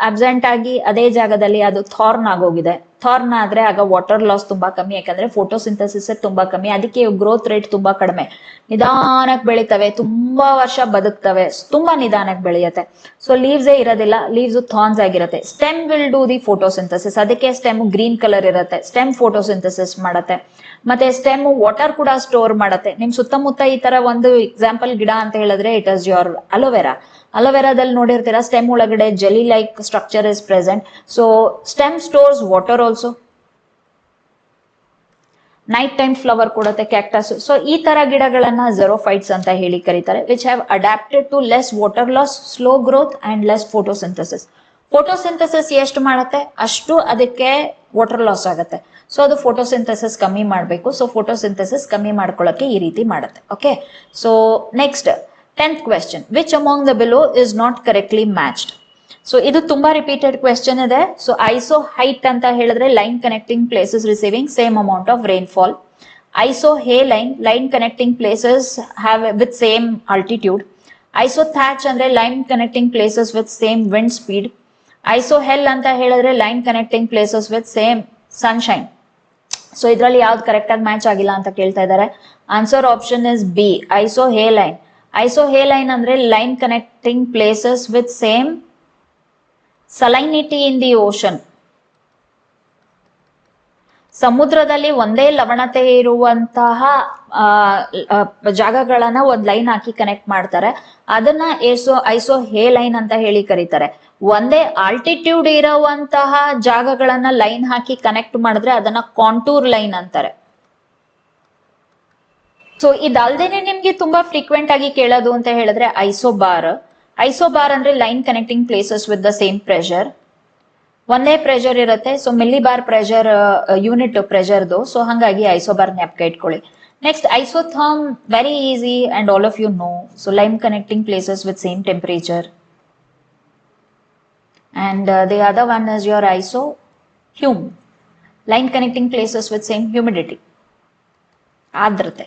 absent ಆಗಿ ಅದೇ ಜಾಗದಲ್ಲಿ ಅದು ಥಾರ್ನ್ ಆಗೋಗಿದೆ. ಥಾರ್ನ್ ಆದ್ರೆ ಆಗ ವಾಟರ್ ಲಾಸ್ ತುಂಬಾ ಕಮ್ಮಿ, ಯಾಕಂದ್ರೆ ಫೋಟೋಸಿಂಥಸಿಸ್ ತುಂಬಾ ಕಮ್ಮಿ. ಅದಕ್ಕೆ ಗ್ರೋತ್ ರೇಟ್ ತುಂಬಾ ಕಡಿಮೆ. ನಿಧಾನಕ್ಕೆ ಬೆಳಿತವೆ, ತುಂಬಾ ವರ್ಷ ಬದುಕ್ತವೆ, ತುಂಬಾ ನಿಧಾನಕ್ಕೆ ಬೆಳೆಯುತ್ತೆ. ಸೊ ಲೀವ್ಸ್ ಇರೋದಿಲ್ಲ, ಲೀವ್ಸ್ ಥಾರ್ನ್ಸ್ ಆಗಿರುತ್ತೆ. Stem will do the photosynthesis. ಅದಕ್ಕೆ ಸ್ಟೆಮ್ ಗ್ರೀನ್ ಕಲರ್ ಇರುತ್ತೆ. ಸ್ಟೆಮ್ ಫೋಟೋಸಿಂಥಸಿಸ್ ಮಾಡುತ್ತೆ. ಮತ್ತೆ ಸ್ಟೆಮ್ ವಾಟರ್ ಕೂಡ ಸ್ಟೋರ್ ಮಾಡುತ್ತೆ. ನಿಮ್ ಸುತ್ತಮುತ್ತ ಈ ತರ ಒಂದು ಎಕ್ಸಾಂಪಲ್ ಗಿಡ ಅಂತ ಹೇಳಿದ್ರೆ ಇಟ್ ಇಸ್ ಯೋರ್ ಅಲೋವೆರಾ. ಅಲೋವೆರಾದಲ್ಲಿ ನೋಡಿರ್ತೀರಾ, ಸ್ಟೆಮ್ ಒಳಗಡೆ jelly like structure is present. So stem stores water also. Night time flower ಕೊಡುತ್ತೆ ಕ್ಯಾಕ್ಟಸ್. ಸೊ ಈ ತರ ಗಿಡಗಳನ್ನ xerophytes ಅಂತ ಹೇಳಿ ಕರೀತಾರೆ, which have adapted to less water loss, slow growth and less photosynthesis. Photosynthesis ಎಷ್ಟು ಮಾಡುತ್ತೆ ಅಷ್ಟು ಅದಕ್ಕೆ ವಾಟರ್ ಲಾಸ್ ಆಗುತ್ತೆ. ಸೊ ಅದು ಫೋಟೋಸಿಂಥಸಿಸ್ ಕಮ್ಮಿ ಮಾಡಬೇಕು. ಸೊ ಫೋಟೋಸಿಂಥಸಿಸ್ ಕಮ್ಮಿ ಮಾಡ್ಕೊಳ್ಳೋಕೆ ಈ ರೀತಿ ಮಾಡುತ್ತೆ. Okay, so next 10th question. Which among the below is not correctly matched? So ಇದು ತುಂಬಾ ರಿಪೀಟೆಡ್ ಕ್ವೆಶ್ಚನ್ ಇದೆ. ಸೊ ಐಸೋ ಹೈಟ್ ಅಂತ ಹೇಳಿದ್ರೆ line connecting places receiving same amount of rainfall. Isohaline, line connecting places have with same altitude. Isotach ಅಂದ್ರೆ line connecting places with same wind speed. Isohel ಅಂತ ಹೇಳಿದ್ರೆ line connecting places with same sunshine. So ಇದ್ರಲ್ಲಿ ಯಾವ್ದು correct ಆಗಿ match ಆಗಿಲ್ಲ ಅಂತ ಕೇಳ್ತಾ ಇದ್ದಾರೆ. Answer option is B, isohaline. Iso hey line ಅಂದ್ರೆ line connecting places with same salinity in the ocean. ಸಮುದ್ರದಲ್ಲಿ ಒಂದೇ ಲವಣತೆ ಇರುವಂತಹ ಜಾಗಗಳನ್ನ ಒಂದ್ ಲೈನ್ ಹಾಕಿ ಕನೆಕ್ಟ್ ಮಾಡ್ತಾರೆ. ಅದನ್ನ ಐಸೋ ಹೇ ಲೈನ್ ಅಂತ ಹೇಳಿ ಕರೀತಾರೆ. ಒಂದೇ ಆಲ್ಟಿಟ್ಯೂಡ್ ಇರುವಂತಹ ಜಾಗಗಳನ್ನ ಲೈನ್ ಹಾಕಿ ಕನೆಕ್ಟ್ ಮಾಡಿದ್ರೆ ಅದನ್ನ ಕಾಂಟೂರ್ ಲೈನ್ ಅಂತಾರೆ. ಸೊ ಇದಲ್ದೇನೆ ನಿಮ್ಗೆ ತುಂಬಾ ಫ್ರೀಕ್ವೆಂಟ್ ಆಗಿ ಕೇಳೋದು ಅಂತ ಹೇಳಿದ್ರೆ ಐಸೋಬಾರ್. ಐಸೋಬಾರ್ ಅಂದ್ರೆ line connecting places with the same pressure. ಒಂದೇ ಪ್ರೆಷರ್ ಇರುತ್ತೆ. ಸೊ ಮಿಲಿಬಾರ್ ಪ್ರೆಷರ್ ಯೂನಿಟ್ ಪ್ರೆಷರ್ದು. ಸೊ ಹಂಗಾಗಿ ಐಸೋಬಾರ್ ಜ್ಞಾಪಕ ಇಟ್ಕೊಳ್ಳಿ. Next isotherm, very easy and all of you know. So line connecting places with same temperature. And the other one is your isohume, line connecting places with same humidity, ಆರ್ದ್ರತೆ.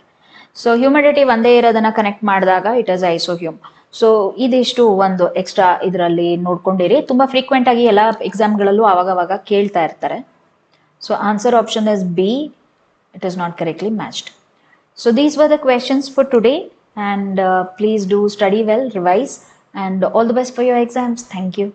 So humidity ಒಂದೇ ಇರೋದನ್ನ connect ಮಾಡಿದಾಗ it is ಐಸೋಹ್ಯೂಮ್. So ಇದಿಷ್ಟು ಒಂದು extra ಇದರಲ್ಲಿ ನೋಡ್ಕೊಂಡಿರಿ. ತುಂಬಾ frequent ಆಗಿ ಎಲ್ಲ ಎಕ್ಸಾಮ್ಗಳಲ್ಲೂ ಅವಾಗವಾಗ ಕೇಳ್ತಾ ಇರ್ತಾರೆ. So answer option is B, it is not correctly matched. So these were the questions for today, and please do study well, revise, and all the best for your exams. Thank you.